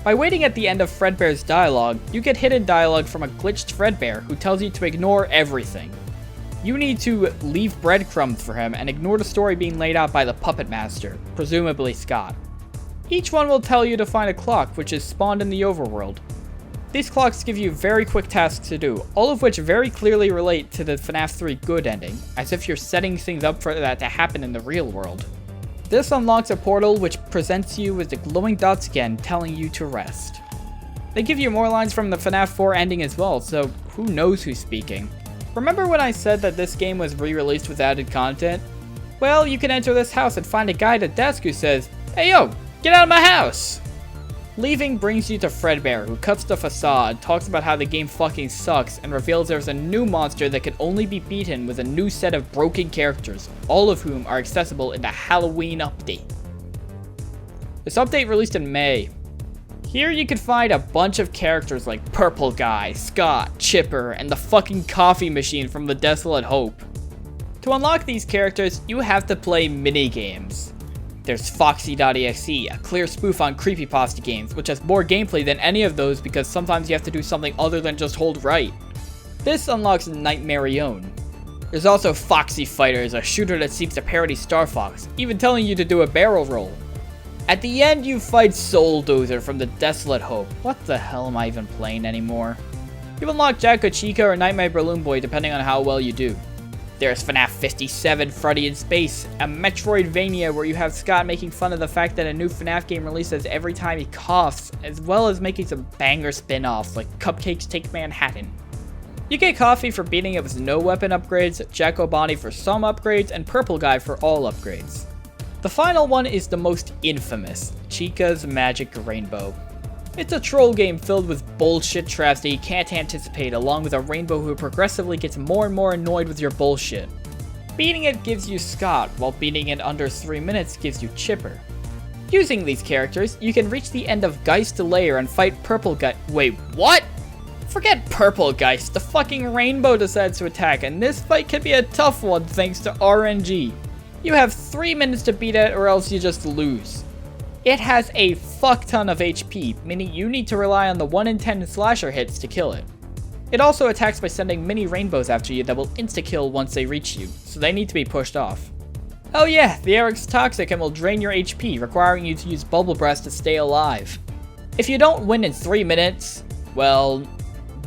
[SPEAKER 1] By waiting at the end of Fredbear's dialogue, you get hidden dialogue from a glitched Fredbear who tells you to ignore everything. You need to leave breadcrumbs for him and ignore the story being laid out by the Puppet Master, presumably Scott. Each one will tell you to find a clock which is spawned in the overworld. These clocks give you very quick tasks to do, all of which very clearly relate to the FNaF 3 good ending, as if you're setting things up for that to happen in the real world. This unlocks a portal which presents you with the glowing dots again, telling you to rest. They give you more lines from the FNaF 4 ending as well, so who knows who's speaking. Remember when I said that this game was re-released with added content? Well, you can enter this house and find a guy at a desk who says, "Hey yo, get out of my house!" Leaving brings you to Fredbear, who cuts the facade, talks about how the game fucking sucks, and reveals there's a new monster that can only be beaten with a new set of broken characters, all of whom are accessible in the Halloween update. This update released in May. Here you can find a bunch of characters like Purple Guy, Scott, Chipper, and the fucking coffee machine from The Desolate Hope. To unlock these characters, you have to play minigames. There's Foxy.exe, a clear spoof on creepypasta games, which has more gameplay than any of those because sometimes you have to do something other than just hold right. This unlocks Nightmarion. There's also Foxy Fighters, a shooter that seems to parody Star Fox, even telling you to do a barrel roll. At the end, you fight Soul Dozer from The Desolate Hope. What the hell am I even playing anymore? You unlock Jacko Chica or Nightmare Balloon Boy depending on how well you do. There's FNaF 57 Freddy in Space, a Metroidvania where you have Scott making fun of the fact that a new FNaF game releases every time he coughs, as well as making some banger spin-offs like Cupcakes Take Manhattan. You get Coffee for beating it with no weapon upgrades, Jacko Bonnie for some upgrades, and Purple Guy for all upgrades. The final one is the most infamous, Chica's Magic Rainbow. It's a troll game filled with bullshit traps that you can't anticipate, along with a rainbow who progressively gets more and more annoyed with your bullshit. Beating it gives you Scott, while beating it under 3 minutes gives you Chipper. Using these characters, you can reach the end of Geist Lair and fight Purple Guy. Wait, what? Forget Purple Geist, the fucking rainbow decides to attack, and this fight can be a tough one thanks to RNG. You have 3 minutes to beat it or else you just lose. It has a fuck ton of HP, meaning you need to rely on the 1 in 10 slasher hits to kill it. It also attacks by sending mini rainbows after you that will insta-kill once they reach you, so they need to be pushed off. Oh yeah, the air is toxic and will drain your HP, requiring you to use Bubble Breath to stay alive. If you don't win in 3 minutes, well,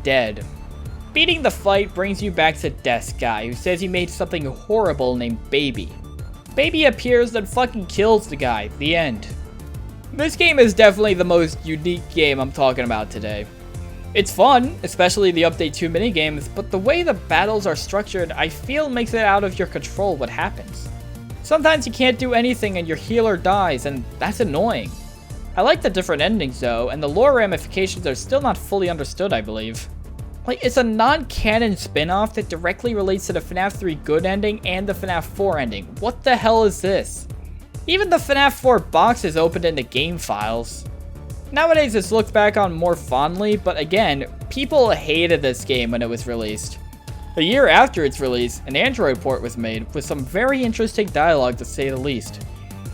[SPEAKER 1] dead. Beating the fight brings you back to Desk Guy, who says he made something horrible named Baby. Baby appears then fucking kills the guy, the end. This game is definitely the most unique game I'm talking about today. It's fun, especially the Update 2 minigames, but the way the battles are structured, I feel makes it out of your control what happens. Sometimes you can't do anything and your healer dies, and that's annoying. I like the different endings though, and the lore ramifications are still not fully understood, I believe. Like, it's a non-canon spin-off that directly relates to the FNAF 3 good ending and the FNAF 4 ending. What the hell is this? Even the FNAF 4 box is opened in the game files. Nowadays it's looked back on more fondly, but again, people hated this game when it was released. A year after its release, an Android port was made with some very interesting dialogue to say the least.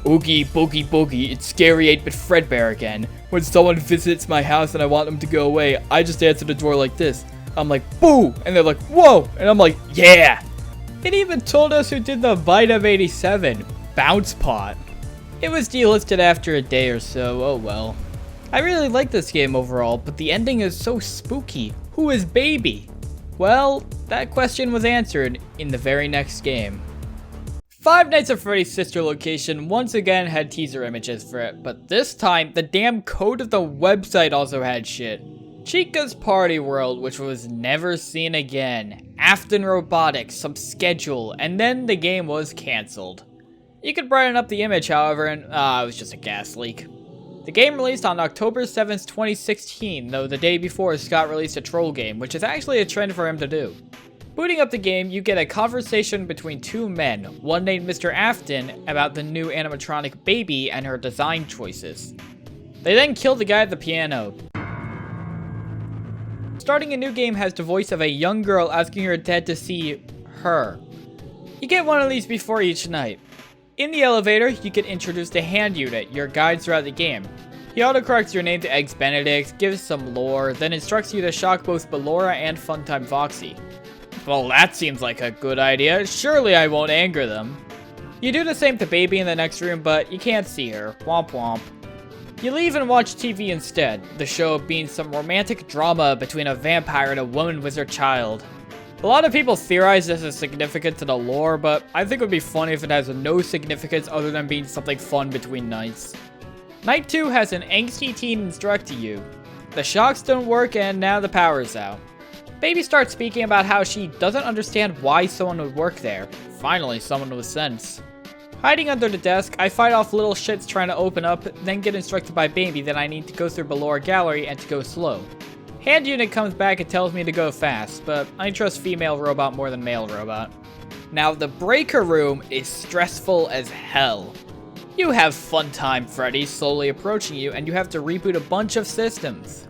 [SPEAKER 1] Oogie boogie boogie, it's scary 8-bit Fredbear again. When someone visits my house and I want them to go away, I just answer the door like this. I'm like, boo! And they're like, whoa! And I'm like, yeah! It even told us who did the Bite of 87, Bounce Pot. It was delisted after a day or so, oh well. I really like this game overall, but the ending is so spooky. Who is Baby? Well, that question was answered in the very next game. Five Nights at Freddy's sister location once again had teaser images for it, but this time, the damn code of the website also had shit. Chica's Party World, which was never seen again. Afton Robotics, some schedule, and then the game was cancelled. You could brighten up the image, however, and it was just a gas leak. The game released on October 7th, 2016, though the day before Scott released a troll game, which is actually a trend for him to do. Booting up the game, you get a conversation between two men, one named Mr. Afton, about the new animatronic Baby and her design choices. They then kill the guy at the piano. Starting a new game has the voice of a young girl asking her dad to see her. You get one of these before each night. In the elevator, you get introduced to Hand Unit, your guide throughout the game. He autocorrects your name to Eggs Benedict, gives some lore, then instructs you to shock both Ballora and Funtime Foxy. Well, that seems like a good idea. Surely I won't anger them. You do the same to Baby in the next room, but you can't see her. Womp womp. You leave and watch TV instead, the show being some romantic drama between a vampire and a woman with her child. A lot of people theorize this is significant to the lore, but I think it would be funny if it has no significance other than being something fun between nights. Night 2 has an angsty teen instructing you. The shocks don't work and now the power's out. Baby starts speaking about how she doesn't understand why someone would work there. Finally, someone with sense. Hiding under the desk, I fight off little shits trying to open up, then get instructed by Baby that I need to go through Ballora Gallery and to go slow. Hand Unit comes back and tells me to go fast, but I trust female robot more than male robot. Now, the breaker room is stressful as hell. You have Funtime Freddy slowly approaching you, and you have to reboot a bunch of systems.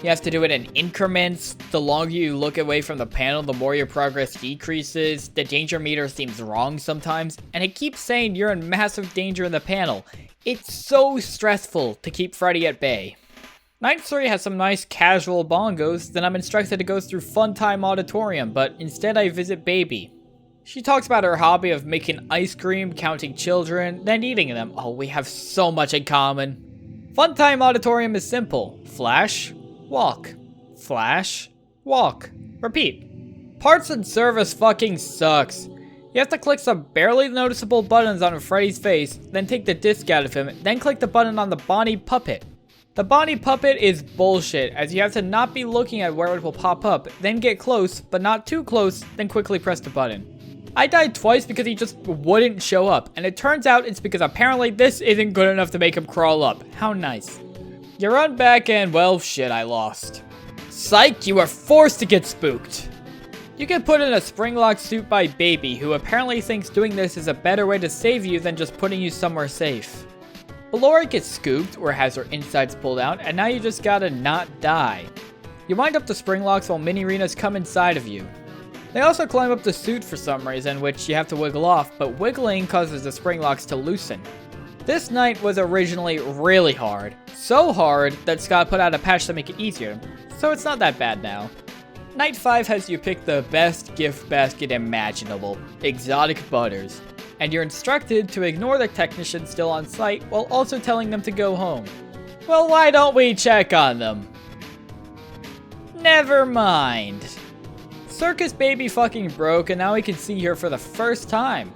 [SPEAKER 1] You have to do it in increments. The longer you look away from the panel, the more your progress decreases. The danger meter seems wrong sometimes, and it keeps saying you're in massive danger in the panel. It's so stressful to keep Freddy at bay. Night 3 has some nice casual bongos, then I'm instructed to go through Funtime Auditorium, but instead I visit Baby. She talks about her hobby of making ice cream, counting children, then eating them. Oh, we have so much in common. Funtime Auditorium is simple. Flash, walk. Flash, walk. Repeat. Parts and service fucking sucks. You have to click some barely noticeable buttons on Freddy's face, then take the disc out of him, then click the button on the Bonnie puppet. The Bonnie puppet is bullshit, as you have to not be looking at where it will pop up, then get close, but not too close, then quickly press the button. I died twice because he just wouldn't show up, and it turns out it's because apparently this isn't good enough to make him crawl up. How nice. You run back and, well, shit, I lost. Psych, you are forced to get spooked. You get put in a spring-lock suit by Baby, who apparently thinks doing this is a better way to save you than just putting you somewhere safe. Ballora gets scooped, or has her insides pulled out, and now you just gotta not die. You wind up the spring locks while mini-arenas come inside of you. They also climb up the suit for some reason, which you have to wiggle off, but wiggling causes the spring locks to loosen. This night was originally really hard. So hard that Scott put out a patch to make it easier, so it's not that bad now. Night 5 has you pick the best gift basket imaginable, exotic butters. And you're instructed to ignore the technician still on site while also telling them to go home. Well, why don't we check on them? Never mind. Circus Baby fucking broke and now we can see her for the first time.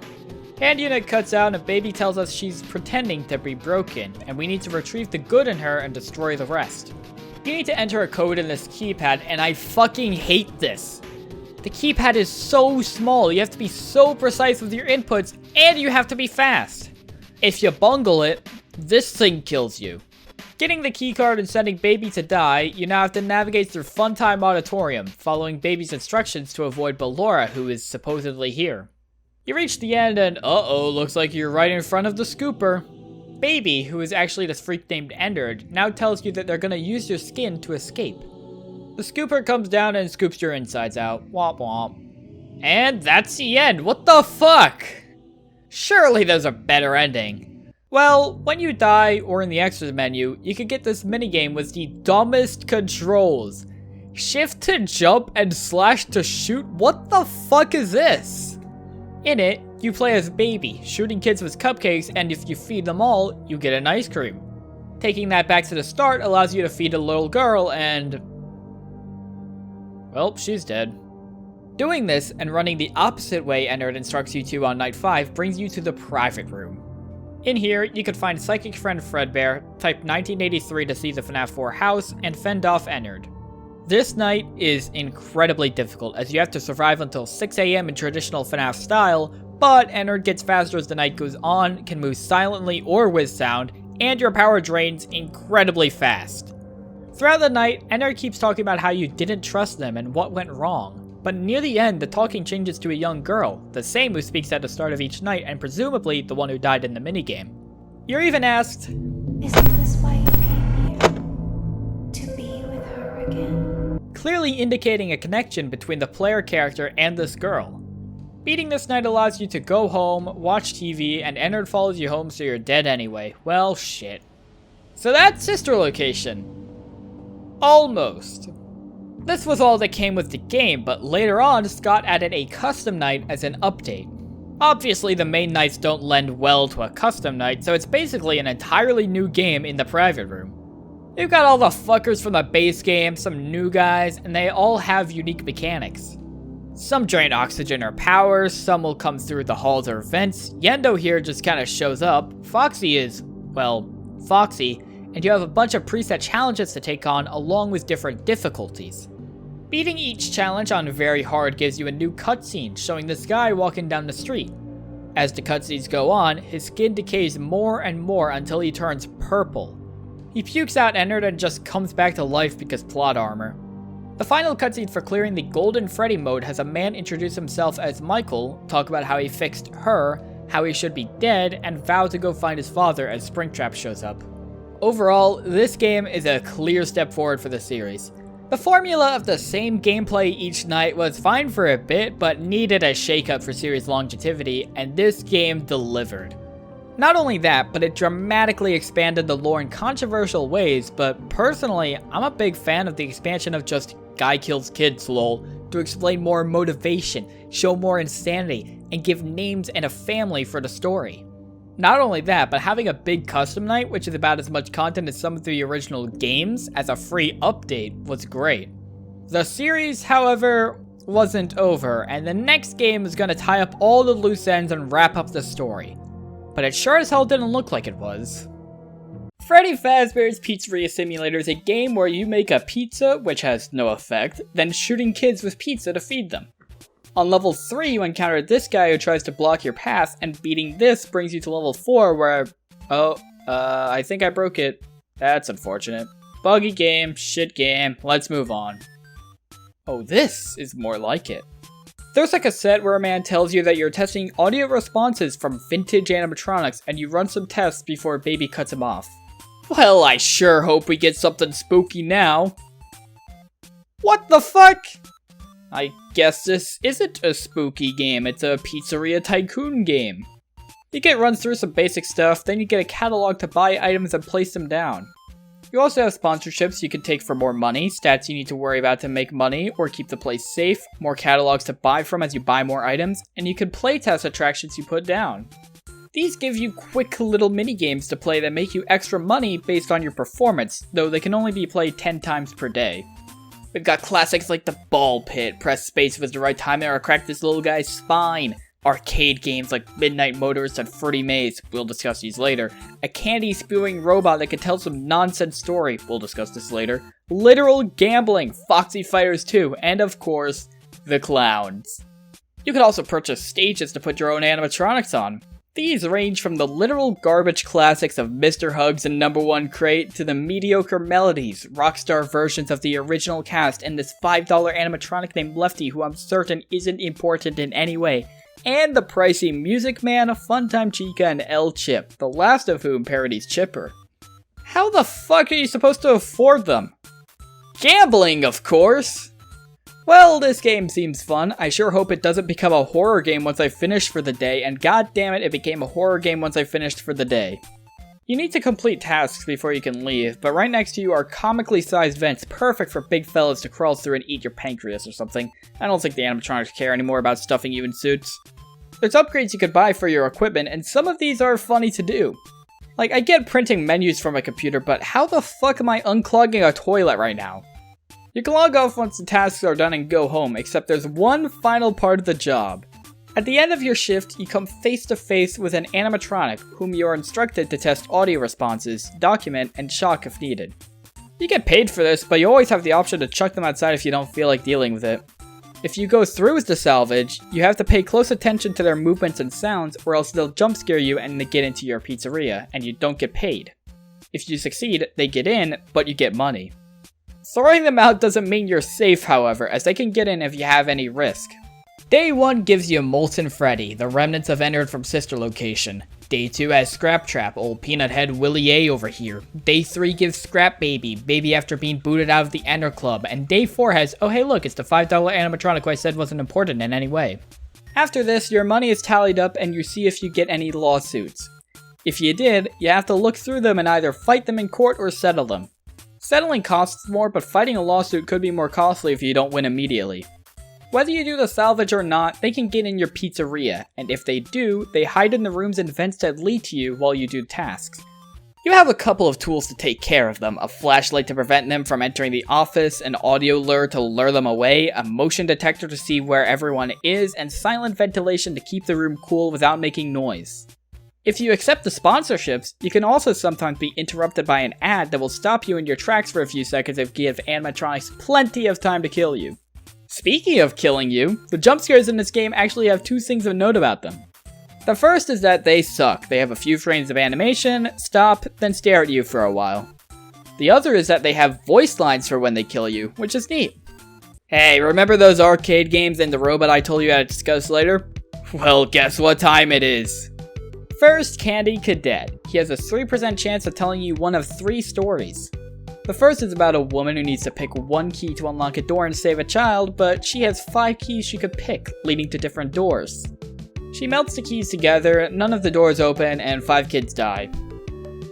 [SPEAKER 1] Hand unit cuts out and Baby tells us she's pretending to be broken, and we need to retrieve the good in her and destroy the rest. You need to enter a code in this keypad, and I fucking hate this. The keypad is so small, you have to be so precise with your inputs, and you have to be fast. If you bungle it, this thing kills you. Getting the keycard and sending Baby to die, you now have to navigate through Funtime Auditorium, following Baby's instructions to avoid Ballora, who is supposedly here. You reach the end and uh-oh, looks like you're right in front of the scooper. Baby, who is actually this freak named Endard, now tells you that they're gonna use your skin to escape. The scooper comes down and scoops your insides out. Womp womp. And that's the end. What the fuck? Surely there's a better ending. Well, when you die or in the extras menu, you can get this minigame with the dumbest controls. Shift to jump and slash to shoot? What the fuck is this? In it, you play as Baby, shooting kids with cupcakes, and if you feed them all, you get an ice cream. Taking that back to the start allows you to feed a little girl and... well, she's dead. Doing this and running the opposite way Ennard instructs you to on night 5 brings you to the private room. In here, you can find Psychic Friend Fredbear, type 1983 to see the FNaF 4 house, and fend off Ennard. This night is incredibly difficult as you have to survive until 6 AM in traditional FNaF style, but Ennard gets faster as the night goes on, can move silently or with sound, and your power drains incredibly fast. Throughout the night, Ennard keeps talking about how you didn't trust them and what went wrong. But near the end, the talking changes to a young girl, the same who speaks at the start of each night and presumably the one who died in the minigame. You're even asked,
[SPEAKER 3] "Isn't this why you came here? To be with her again?"
[SPEAKER 1] Clearly indicating a connection between the player character and this girl. Beating this night allows you to go home, watch TV, and Ennard follows you home so you're dead anyway. Well, shit. So that's Sister Location. Almost. This was all that came with the game, but later on, Scott added a custom night as an update. Obviously, the main nights don't lend well to a custom night, so it's basically an entirely new game in the private room. You've got all the fuckers from the base game, some new guys, and they all have unique mechanics. Some drain oxygen or power, some will come through the halls or vents. Yendo here just kinda shows up. Foxy is, well, Foxy, and you have a bunch of preset challenges to take on along with different difficulties. Beating each challenge on very hard gives you a new cutscene showing this guy walking down the street. As the cutscenes go on, his skin decays more and more until he turns purple. He pukes out Ennard and just comes back to life because plot armor. The final cutscene for clearing the Golden Freddy mode has a man introduce himself as Michael, talk about how he fixed her, how he should be dead, and vow to go find his father as Springtrap shows up. Overall, this game is a clear step forward for the series. The formula of the same gameplay each night was fine for a bit, but needed a shakeup for series longevity, and this game delivered. Not only that, but it dramatically expanded the lore in controversial ways, but personally, I'm a big fan of the expansion of just guy kills kids lol, to explain more motivation, show more insanity, and give names and a family for the story. Not only that, but having a big custom night, which is about as much content as some of the original games, as a free update, was great. The series, however, wasn't over, and the next game is gonna tie up all the loose ends and wrap up the story. But it sure as hell didn't look like it was. Freddy Fazbear's Pizzeria Simulator is a game where you make a pizza, which has no effect, then shooting kids with pizza to feed them. On level 3, you encounter this guy who tries to block your path, and beating this brings you to level 4 where... I think I broke it. That's unfortunate. Buggy game, shit game, let's move on. Oh, this is more like it. There's like a set where a man tells you that you're testing audio responses from vintage animatronics, and you run some tests before Baby cuts him off. Well, I sure hope we get something spooky now. What the fuck? I guess this isn't a spooky game, it's a Pizzeria Tycoon game. You get runs through some basic stuff, then you get a catalog to buy items and place them down. You also have sponsorships you can take for more money, stats you need to worry about to make money or keep the place safe, more catalogs to buy from as you buy more items, and you can playtest attractions you put down. These give you quick little mini games to play that make you extra money based on your performance, though they can only be played 10 times per day. We've got classics like the ball pit, press space if it's the right time there or crack this little guy's spine, Arcade games like Midnight Motorist and Freddy Maze, we'll discuss these later. A candy-spewing robot that can tell some nonsense story, we'll discuss this later. Literal gambling, Foxy Fighters 2, and of course, the clowns. You could also purchase stages to put your own animatronics on. These range from the literal garbage classics of Mr. Hugs and Number One Crate to the mediocre melodies, rockstar versions of the original cast, and this $5 animatronic named Lefty who I'm certain isn't important in any way. And the pricey Music Man, Funtime Chica, and El Chip, the last of whom parodies Chipper. How the fuck are you supposed to afford them? Gambling, of course! Well, this game seems fun. I sure hope it doesn't become a horror game once I finish for the day, and god damn it, it became a horror game once I finished for the day. You need to complete tasks before you can leave, but right next to you are comically sized vents perfect for big fellas to crawl through and eat your pancreas or something. I don't think the animatronics care anymore about stuffing you in suits. There's upgrades you could buy for your equipment, and some of these are funny to do. Like, I get printing menus from a computer, but how the fuck am I unclogging a toilet right now? You can log off once the tasks are done and go home, except there's one final part of the job. At the end of your shift, you come face to face with an animatronic, whom you are instructed to test audio responses, document, and shock if needed. You get paid for this, but you always have the option to chuck them outside if you don't feel like dealing with it. If you go through with the salvage, you have to pay close attention to their movements and sounds, or else they'll jump scare you and they get into your pizzeria, and you don't get paid. If you succeed, they get in, but you get money. Throwing them out doesn't mean you're safe, however, as they can get in if you have any risk. Day 1 gives you Molten Freddy, the remnants of Ennard from Sister Location. Day 2 has Scrap Trap, old peanut head Willie A over here. Day 3 gives Scrap Baby, baby after being booted out of the Ender Club. And Day 4 has, oh hey look, it's the $5 animatronic who I said wasn't important in any way. After this, your money is tallied up and you see if you get any lawsuits. If you did, you have to look through them and either fight them in court or settle them. Settling costs more, but fighting a lawsuit could be more costly if you don't win immediately. Whether you do the salvage or not, they can get in your pizzeria, and if they do, they hide in the rooms and vents that lead to you while you do tasks. You have a couple of tools to take care of them, a flashlight to prevent them from entering the office, an audio lure to lure them away, a motion detector to see where everyone is, and silent ventilation to keep the room cool without making noise. If you accept the sponsorships, you can also sometimes be interrupted by an ad that will stop you in your tracks for a few seconds and give animatronics plenty of time to kill you. Speaking of killing you, the jump scares in this game actually have two things of note about them. The first is that they suck. They have a few frames of animation, stop, then stare at you for a while. The other is that they have voice lines for when they kill you, which is neat. Hey, remember those arcade games and the robot I told you how to discuss later? Well, guess what time it is? First, Candy Cadet. He has a 3% chance of telling you one of 3 stories. The first is about a woman who needs to pick one key to unlock a door and save a child, but she has 5 keys she could pick, leading to different doors. She melts the keys together, none of the doors open, and 5 kids die.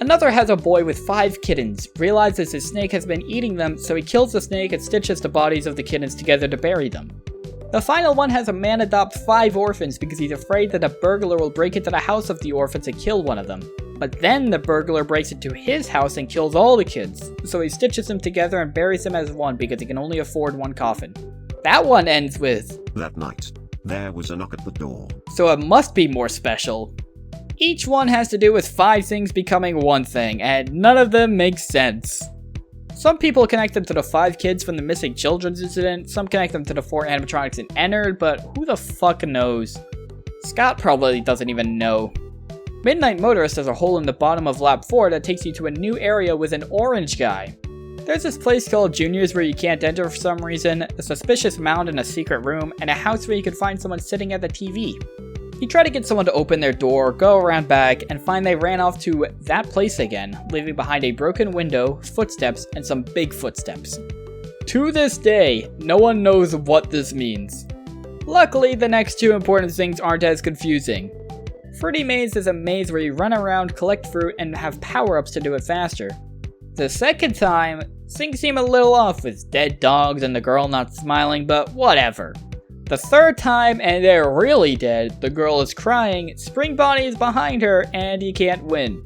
[SPEAKER 1] Another has a boy with 5 kittens, realizes his snake has been eating them, so he kills the snake and stitches the bodies of the kittens together to bury them. The final one has a man adopt 5 orphans because he's afraid that a burglar will break into the house of the orphans and kill one of them. But then the burglar breaks into his house and kills all the kids, so he stitches them together and buries them as one because he can only afford one coffin. That one ends with,
[SPEAKER 4] "That night, there was a knock at the door."
[SPEAKER 1] So it must be more special. Each one has to do with 5 things becoming one thing, and none of them makes sense. Some people connect them to the 5 kids from the missing children's incident, some connect them to the 4 animatronics in Ennard, but who the fuck knows? Scott probably doesn't even know. Midnight Motorist has a hole in the bottom of lap 4 that takes you to a new area with an orange guy. There's this place called Junior's where you can't enter for some reason, a suspicious mound in a secret room, and a house where you can find someone sitting at the TV. You try to get someone to open their door, go around back, and find they ran off to that place again, leaving behind a broken window, footsteps, and some big footsteps. To this day, no one knows what this means. Luckily, the next 2 important things aren't as confusing. Freddy Maze is a maze where you run around, collect fruit, and have power-ups to do it faster. The second time, things seem a little off with dead dogs and the girl not smiling, but whatever. The third time, and they're really dead, the girl is crying, Spring Bonnie is behind her, and you can't win.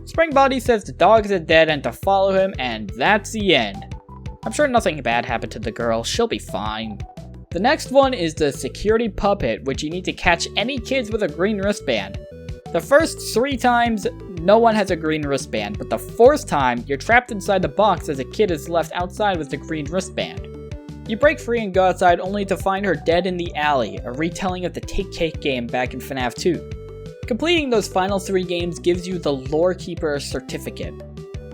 [SPEAKER 1] Spring Bonnie says the dog is dead and to follow him, and that's the end. I'm sure nothing bad happened to the girl, she'll be fine. The next one is the security puppet, which you need to catch any kids with a green wristband. The first 3 times, no one has a green wristband, but the 4th time, you're trapped inside the box as a kid is left outside with the green wristband. You break free and go outside only to find her dead in the alley, a retelling of the Take Cake game back in FNaF 2. Completing those final 3 games gives you the Lore Keeper certificate.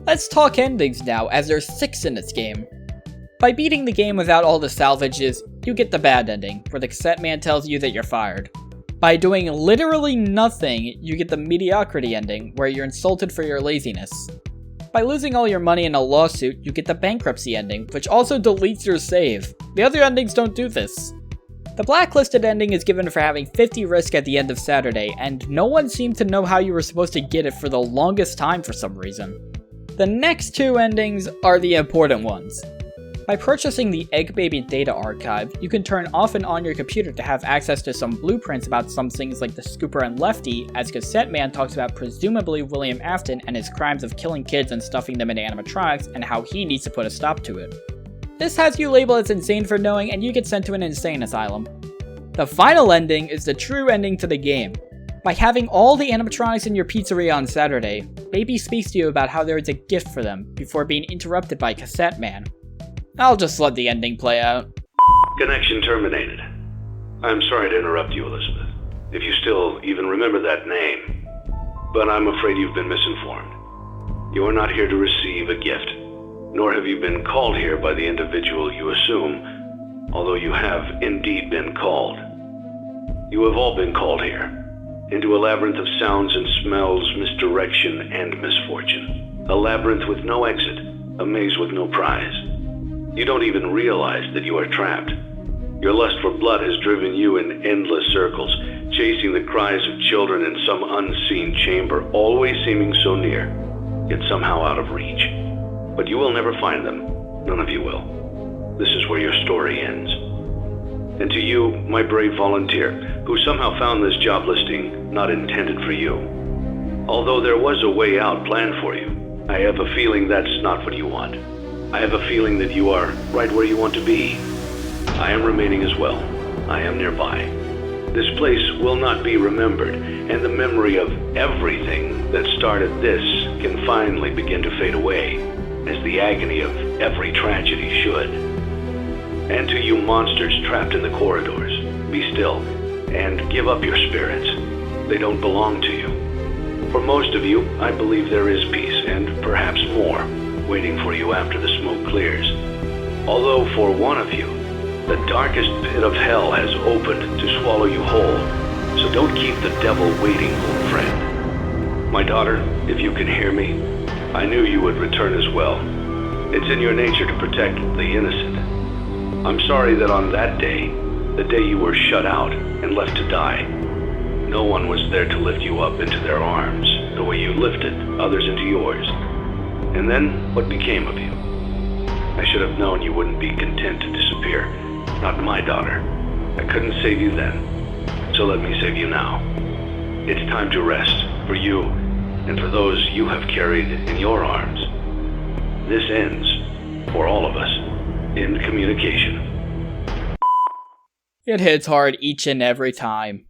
[SPEAKER 1] Let's talk endings now, as there's 6 in this game. By beating the game without all the salvages, you get the bad ending, where the cassette man tells you that you're fired. By doing literally nothing, you get the mediocrity ending, where you're insulted for your laziness. By losing all your money in a lawsuit, you get the bankruptcy ending, which also deletes your save. The other endings don't do this. The blacklisted ending is given for having 50 risk at the end of Saturday, and no one seemed to know how you were supposed to get it for the longest time for some reason. The next 2 endings are the important ones. By purchasing the Egg Baby data archive, you can turn off and on your computer to have access to some blueprints about some things like the Scooper and Lefty, as Cassette Man talks about presumably William Afton and his crimes of killing kids and stuffing them in animatronics, and how he needs to put a stop to it. This has you labeled as insane for knowing, and you get sent to an insane asylum. The final ending is the true ending to the game. By having all the animatronics in your pizzeria on Saturday, Baby speaks to you about how there is a gift for them, before being interrupted by Cassette Man. I'll just let the ending play out.
[SPEAKER 5] Connection terminated. I'm sorry to interrupt you, Elizabeth, if you still even remember that name. But I'm afraid you've been misinformed. You are not here to receive a gift, nor have you been called here by the individual you assume, although you have indeed been called. You have all been called here, into a labyrinth of sounds and smells, misdirection and misfortune. A labyrinth with no exit, a maze with no prize. You don't even realize that you are trapped. Your lust for blood has driven you in endless circles, chasing the cries of children in some unseen chamber, always seeming so near, yet somehow out of reach. But you will never find them. None of you will. This is where your story ends. And to you, my brave volunteer, who somehow found this job listing not intended for you. Although there was a way out planned for you, I have a feeling that's not what you want. I have a feeling that you are right where you want to be. I am remaining as well. I am nearby. This place will not be remembered, and the memory of everything that started this can finally begin to fade away, as the agony of every tragedy should. And to you monsters trapped in the corridors, be still, and give up your spirits. They don't belong to you. For most of you, I believe there is peace, and perhaps more, waiting for you after the smoke clears. Although for one of you, the darkest pit of hell has opened to swallow you whole, so don't keep the devil waiting, old friend. My daughter, if you can hear me, I knew you would return as well. It's in your nature to protect the innocent. I'm sorry that on that day, the day you were shut out and left to die, no one was there to lift you up into their arms the way you lifted others into yours. And then, what became of you? I should have known you wouldn't be content to disappear. Not my daughter. I couldn't save you then, so let me save you now. It's time to rest, for you, and for those you have carried in your arms. This ends, for all of us, in communication.
[SPEAKER 1] It hits hard each and every time.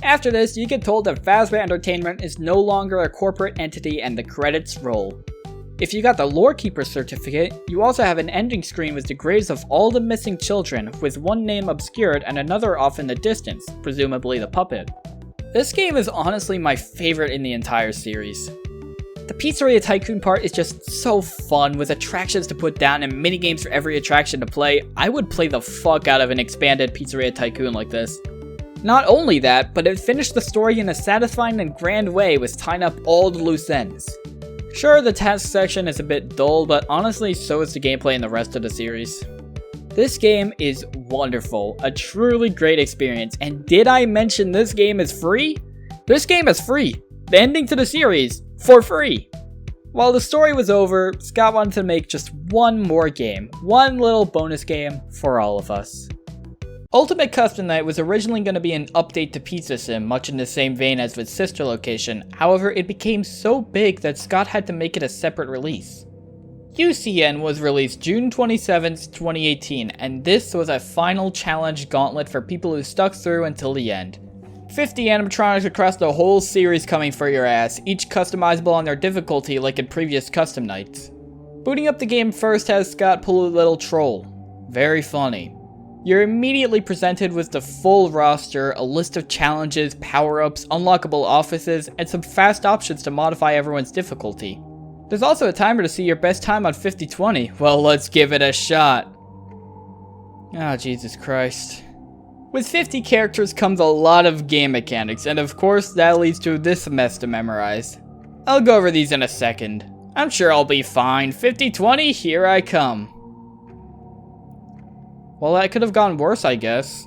[SPEAKER 1] After this, you get told that Fazbear Entertainment is no longer a corporate entity and the credits roll. If you got the Lore Keeper certificate, you also have an ending screen with the graves of all the missing children, with one name obscured and another off in the distance, presumably the puppet. This game is honestly my favorite in the entire series. The Pizzeria Tycoon part is just so fun, with attractions to put down and minigames for every attraction to play. I would play the fuck out of an expanded Pizzeria Tycoon like this. Not only that, but it finished the story in a satisfying and grand way with tying up all the loose ends. Sure, the task section is a bit dull, but honestly, so is the gameplay in the rest of the series. This game is wonderful, a truly great experience, and did I mention this game is free? This game is free! The ending to the series, for free! While the story was over, Scott wanted to make just one more game, one little bonus game for all of us. Ultimate Custom Night was originally going to be an update to Pizza Sim, much in the same vein as its sister location. However, it became so big that Scott had to make it a separate release. UCN was released June 27th, 2018, and this was a final challenge gauntlet for people who stuck through until the end. 50 animatronics across the whole series coming for your ass, each customizable on their difficulty like in previous custom nights. Booting up the game first has Scott pull a little troll. Very funny. You're immediately presented with the full roster, a list of challenges, power-ups, unlockable offices, and some fast options to modify everyone's difficulty. There's also a timer to see your best time on 50/20. Well, let's give it a shot. Oh, Jesus Christ. With 50 characters comes a lot of game mechanics, and of course that leads to this mess to memorize. I'll go over these in a second. I'm sure I'll be fine. 50/20, here I come. Well, that could have gone worse, I guess.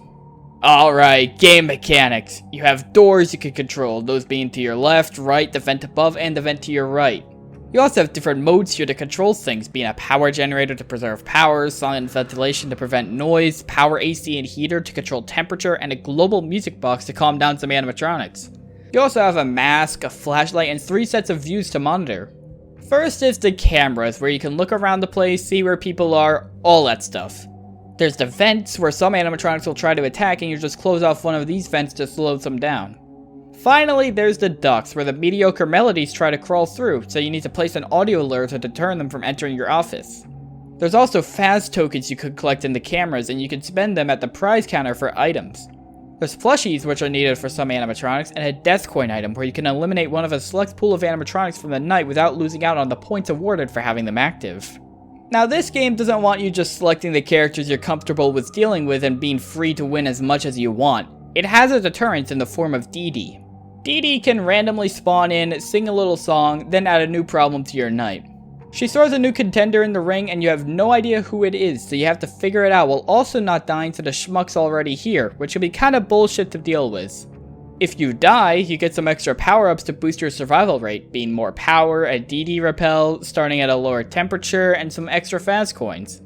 [SPEAKER 1] Alright, game mechanics. You have doors you can control, those being to your left, right, the vent above, and the vent to your right. You also have different modes here to control things, being a power generator to preserve power, silent ventilation to prevent noise, power AC and heater to control temperature, and a global music box to calm down some animatronics. You also have a mask, a flashlight, and 3 sets of views to monitor. First is the cameras, where you can look around the place, see where people are, all that stuff. There's the vents, where some animatronics will try to attack and you just close off one of these vents to slow them down. Finally, there's the ducts, where the mediocre melodies try to crawl through, so you need to place an audio alert to deter them from entering your office. There's also Faz tokens you could collect in the cameras, and you can spend them at the prize counter for items. There's plushies, which are needed for some animatronics, and a death coin item, where you can eliminate one of a select pool of animatronics from the night without losing out on the points awarded for having them active. Now, this game doesn't want you just selecting the characters you're comfortable with dealing with and being free to win as much as you want. It has a deterrent in the form of Dee. Dee can randomly spawn in, sing a little song, then add a new problem to your night. She throws a new contender in the ring and you have no idea who it is, so you have to figure it out while also not dying to the schmucks already here, which can be kinda bullshit to deal with. If you die, you get some extra power-ups to boost your survival rate, being more power, a DD repel, starting at a lower temperature, and some extra Faz coins.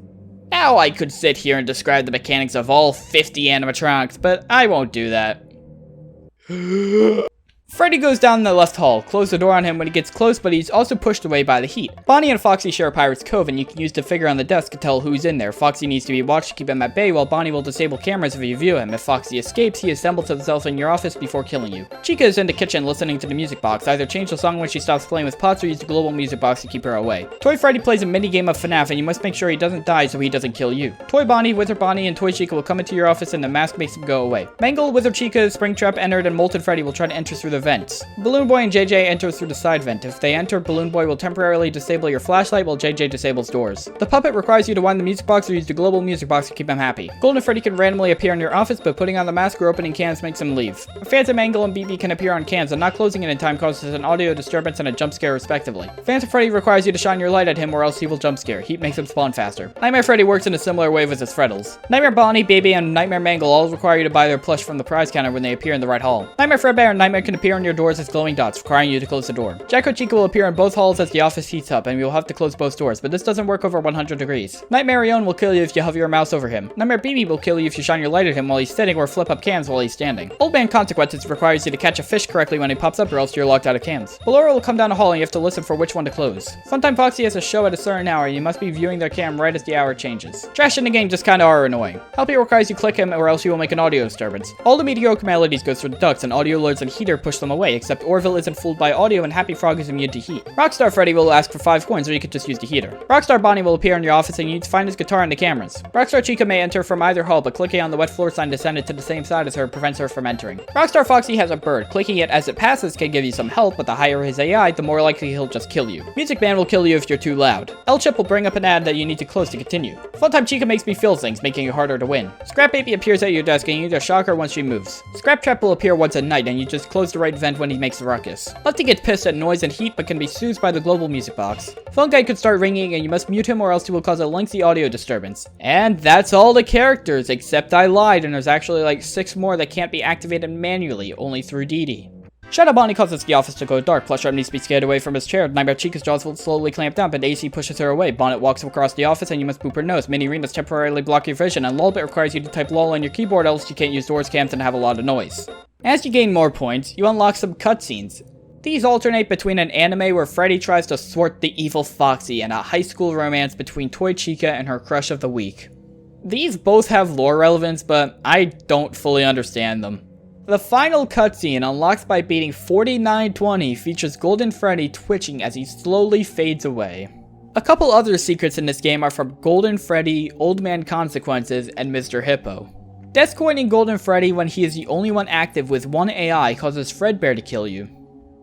[SPEAKER 1] Now I could sit here and describe the mechanics of all 50 animatronics, but I won't do that. Freddy goes down the left hall, close the door on him when he gets close, but he's also pushed away by the heat. Bonnie and Foxy share a pirate's cove, and you can use the figure on the desk to tell who's in there. Foxy needs to be watched to keep him at bay, while Bonnie will disable cameras if you view him. If Foxy escapes, he assembles himself in your office before killing you. Chica is in the kitchen listening to the music box. Either change the song when she stops playing with pots, or use the global music box to keep her away. Toy Freddy plays a minigame of FNaF, and you must make sure he doesn't die so he doesn't kill you. Toy Bonnie, Wither Bonnie, and Toy Chica will come into your office, and the mask makes them go away. Mangle, Wither Chica, Springtrap, Ennard, and Molten Freddy will try to enter through the vents. Balloon Boy and JJ enter through the side vent. If they enter, Balloon Boy will temporarily disable your flashlight while JJ disables doors. The puppet requires you to wind the music box or use the global music box to keep him happy. Golden Freddy can randomly appear in your office, but putting on the mask or opening cans makes him leave. Phantom Angle and BB can appear on cans, and not closing it in time causes an audio disturbance and a jump scare respectively. Phantom Freddy requires you to shine your light at him or else he will jump scare. Heat makes him spawn faster. Nightmare Freddy works in a similar way with his Freddles. Nightmare Bonnie, Baby, and Nightmare Mangle all require you to buy their plush from the prize counter when they appear in the right hall. Nightmare Fredbear and Nightmare can appear on your doors as glowing dots, requiring you to close the door. Jacko Chica will appear in both halls as the office heats up, and we will have to close both doors, but this doesn't work over 100 degrees. Nightmare Ion will kill you if you hover your mouse over him. Nightmare BB will kill you if you shine your light at him while he's sitting or flip up cans while he's standing. Old Man Consequences requires you to catch a fish correctly when he pops up or else you're locked out of cans. Ballora will come down a hall and you have to listen for which one to close. Funtime Foxy has a show at a certain hour and you must be viewing their cam right as the hour changes. Trash in the game just kinda are annoying. Helpy requires you click him or else you will make an audio disturbance. All the mediocre melodies go through the ducts and audio alerts and heater push them away, except Orville isn't fooled by audio and Happy Frog is immune to heat. Rockstar Freddy will ask for 5 coins or you could just use the heater. Rockstar Bonnie will appear in your office and you need to find his guitar in the cameras. Rockstar Chica may enter from either hall, but clicking on the wet floor sign to send it to the same side as her prevents her from entering. Rockstar Foxy has a bird. Clicking it as it passes can give you some help, but the higher his AI, the more likely he'll just kill you. Music Man will kill you if you're too loud. L-Chip will bring up an ad that you need to close to continue. Funtime Chica makes me feel things, making it harder to win. Scrap Baby appears at your desk and you either shock her once she moves. Scrap Trap will appear once a night and you just close the right vent when he makes the ruckus. Lefty gets pissed at noise and heat but can be soothed by the global music box. Phone Guy could start ringing and you must mute him or else he will cause a lengthy audio disturbance. And that's all the characters, except I lied and there's actually like 6 more that can't be activated manually, only through Dee. Shadow Bonnie causes the office to go dark. Plushart needs to be scared away from his chair. Nightmare Chica's jaws will slowly clamp down, but AC pushes her away. Bonnet walks across the office and you must boop her nose. Mini Remus temporarily block your vision, and Lolbit requires you to type LOL on your keyboard, else you can't use doors, cams, and have a lot of noise. As you gain more points, you unlock some cutscenes. These alternate between an anime where Freddy tries to thwart the evil Foxy and a high school romance between Toy Chica and her crush of the week. These both have lore relevance, but I don't fully understand them. The final cutscene, unlocked by beating 4920, features Golden Freddy twitching as he slowly fades away. A couple other secrets in this game are from Golden Freddy, Old Man Consequences, and Mr. Hippo. Deathcoining Golden Freddy when he is the only one active with one AI causes Fredbear to kill you.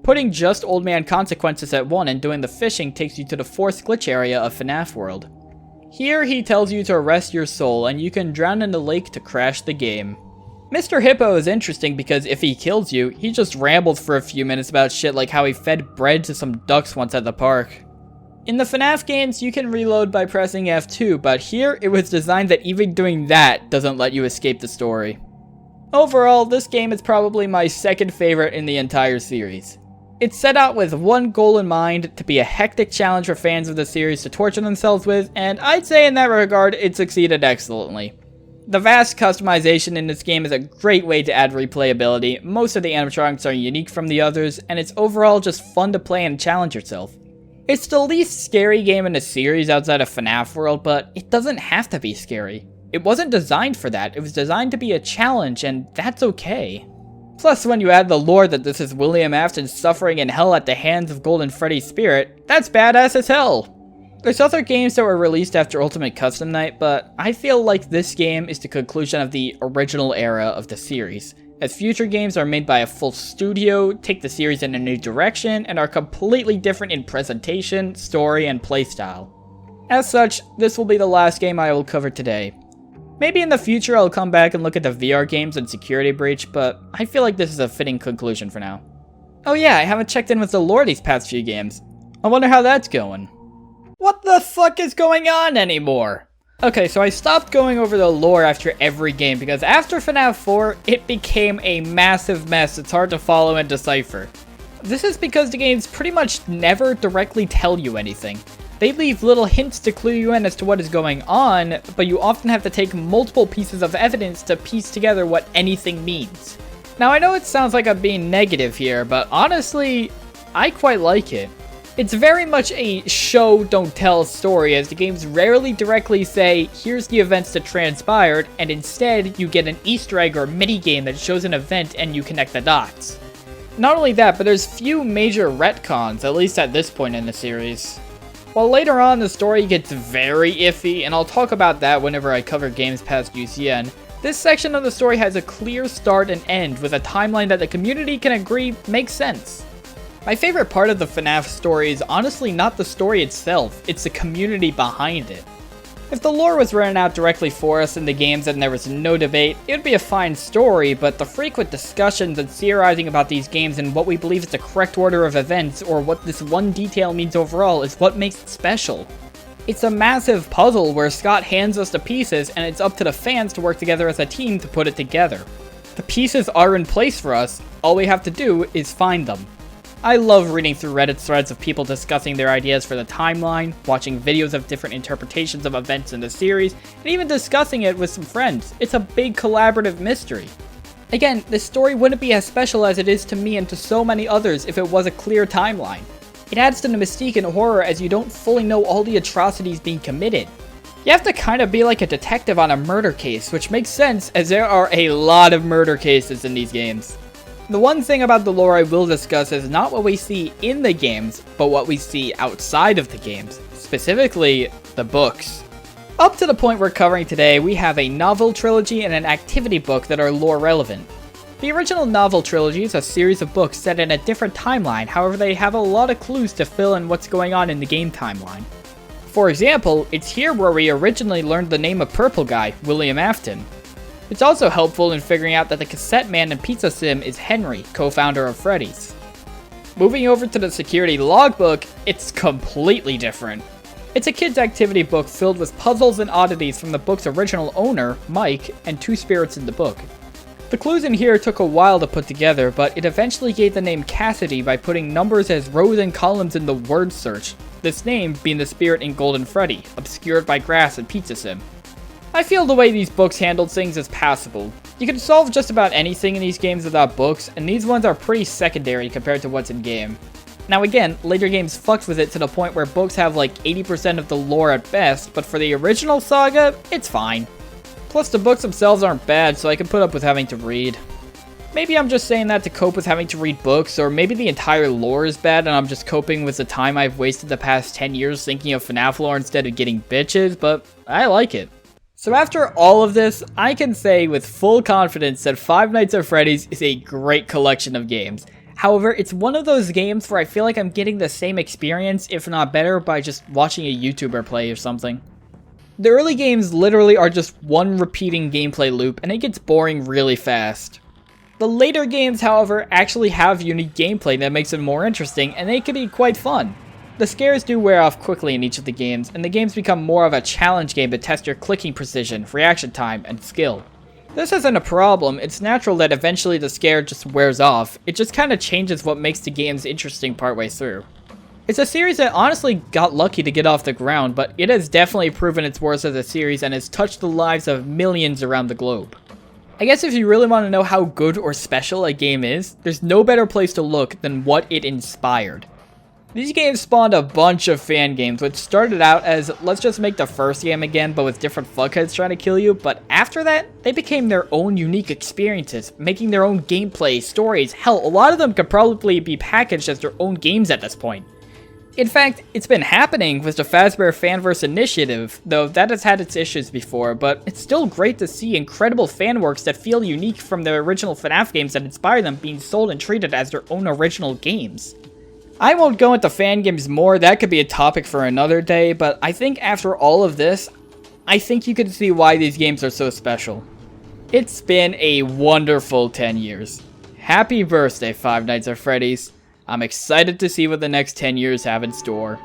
[SPEAKER 1] Putting just Old Man Consequences at 1 and doing the fishing takes you to the 4th glitch area of FNaF World. Here he tells you to rest your soul and you can drown in the lake to crash the game. Mr. Hippo is interesting because if he kills you, he just rambles for a few minutes about shit like how he fed bread to some ducks once at the park. In the FNaF games, you can reload by pressing F2, but here it was designed that even doing that doesn't let you escape the story. Overall, this game is probably my second favorite in the entire series. It's set out with one goal in mind, to be a hectic challenge for fans of the series to torture themselves with, and I'd say in that regard, it succeeded excellently. The vast customization in this game is a great way to add replayability, most of the animatronics are unique from the others, and it's overall just fun to play and challenge yourself. It's the least scary game in the series outside of FNaF World, but it doesn't have to be scary. It wasn't designed for that, it was designed to be a challenge, and that's okay. Plus, when you add the lore that this is William Afton suffering in hell at the hands of Golden Freddy's spirit, that's badass as hell! There's other games that were released after Ultimate Custom Night, but I feel like this game is the conclusion of the original era of the series, as future games are made by a full studio, take the series in a new direction, and are completely different in presentation, story, and playstyle. As such, this will be the last game I will cover today. Maybe in the future I'll come back and look at the VR games and Security Breach, but I feel like this is a fitting conclusion for now. Oh yeah, I haven't checked in with the lore these past few games. I wonder how that's going. What the fuck is going on anymore? Okay, so I stopped going over the lore after every game because after FNaF 4, it became a massive mess it's hard to follow and decipher. This is because the games pretty much never directly tell you anything. They leave little hints to clue you in as to what is going on, but you often have to take multiple pieces of evidence to piece together what anything means. Now I know it sounds like I'm being negative here, but honestly, I quite like it. It's very much a show don't tell story, as the games rarely directly say, here's the events that transpired, and instead you get an Easter egg or mini-game that shows an event and you connect the dots. Not only that, but there's few major retcons, at least at this point in the series. While later on the story gets very iffy, and I'll talk about that whenever I cover games past UCN, this section of the story has a clear start and end with a timeline that the community can agree makes sense. My favorite part of the FNaF story is honestly not the story itself, it's the community behind it. If the lore was written out directly for us in the games and there was no debate, it would be a fine story, but the frequent discussions and theorizing about these games and what we believe is the correct order of events or what this one detail means overall is what makes it special. It's a massive puzzle where Scott hands us the pieces and it's up to the fans to work together as a team to put it together. The pieces are in place for us, all we have to do is find them. I love reading through Reddit threads of people discussing their ideas for the timeline, watching videos of different interpretations of events in the series, and even discussing it with some friends. It's a big collaborative mystery. Again, this story wouldn't be as special as it is to me and to so many others if it was a clear timeline. It adds to the mystique and horror as you don't fully know all the atrocities being committed. You have to kind of be like a detective on a murder case, which makes sense as there are a lot of murder cases in these games. The one thing about the lore I will discuss is not what we see in the games, but what we see outside of the games, specifically the books. Up to the point we're covering today, we have a novel trilogy and an activity book that are lore relevant. The original novel trilogy is a series of books set in a different timeline, however they have a lot of clues to fill in what's going on in the game timeline. For example, it's here where we originally learned the name of Purple Guy, William Afton. It's also helpful in figuring out that the cassette man in Pizza Sim is Henry, co-founder of Freddy's. Moving over to the security logbook, it's completely different. It's a kid's activity book filled with puzzles and oddities from the book's original owner, Mike, and two spirits in the book. The clues in here took a while to put together, but it eventually gave the name Cassidy by putting numbers as rows and columns in the word search, this name being the spirit in Golden Freddy, obscured by grass and Pizza Sim. I feel the way these books handled things is passable. You can solve just about anything in these games without books, and these ones are pretty secondary compared to what's in game. Now again, later games fucked with it to the point where books have like 80% of the lore at best, but for the original saga, it's fine. Plus the books themselves aren't bad, so I can put up with having to read. Maybe I'm just saying that to cope with having to read books, or maybe the entire lore is bad and I'm just coping with the time I've wasted the past 10 years thinking of FNaF lore instead of getting bitches, but I like it. So after all of this, I can say with full confidence that Five Nights at Freddy's is a great collection of games. However, it's one of those games where I feel like I'm getting the same experience, if not better, by just watching a YouTuber play or something. The early games literally are just one repeating gameplay loop, and it gets boring really fast. The later games, however, actually have unique gameplay that makes it more interesting, and they can be quite fun. The scares do wear off quickly in each of the games, and the games become more of a challenge game to test your clicking precision, reaction time, and skill. This isn't a problem, it's natural that eventually the scare just wears off, it just kinda changes what makes the games interesting partway through. It's a series that honestly got lucky to get off the ground, but it has definitely proven its worth as a series and has touched the lives of millions around the globe. I guess if you really want to know how good or special a game is, there's no better place to look than what it inspired. These games spawned a bunch of fan games, which started out as, let's just make the first game again, but with different fuckheads trying to kill you, but after that, they became their own unique experiences, making their own gameplay, stories, hell, a lot of them could probably be packaged as their own games at this point. In fact, it's been happening with the Fazbear Fanverse initiative, though that has had its issues before, but it's still great to see incredible fan works that feel unique from the original FNaF games that inspire them being sold and treated as their own original games. I won't go into fan games more, that could be a topic for another day, but I think after all of this, I think you can see why these games are so special. It's been a wonderful 10 years. Happy birthday, Five Nights at Freddy's. I'm excited to see what the next 10 years have in store.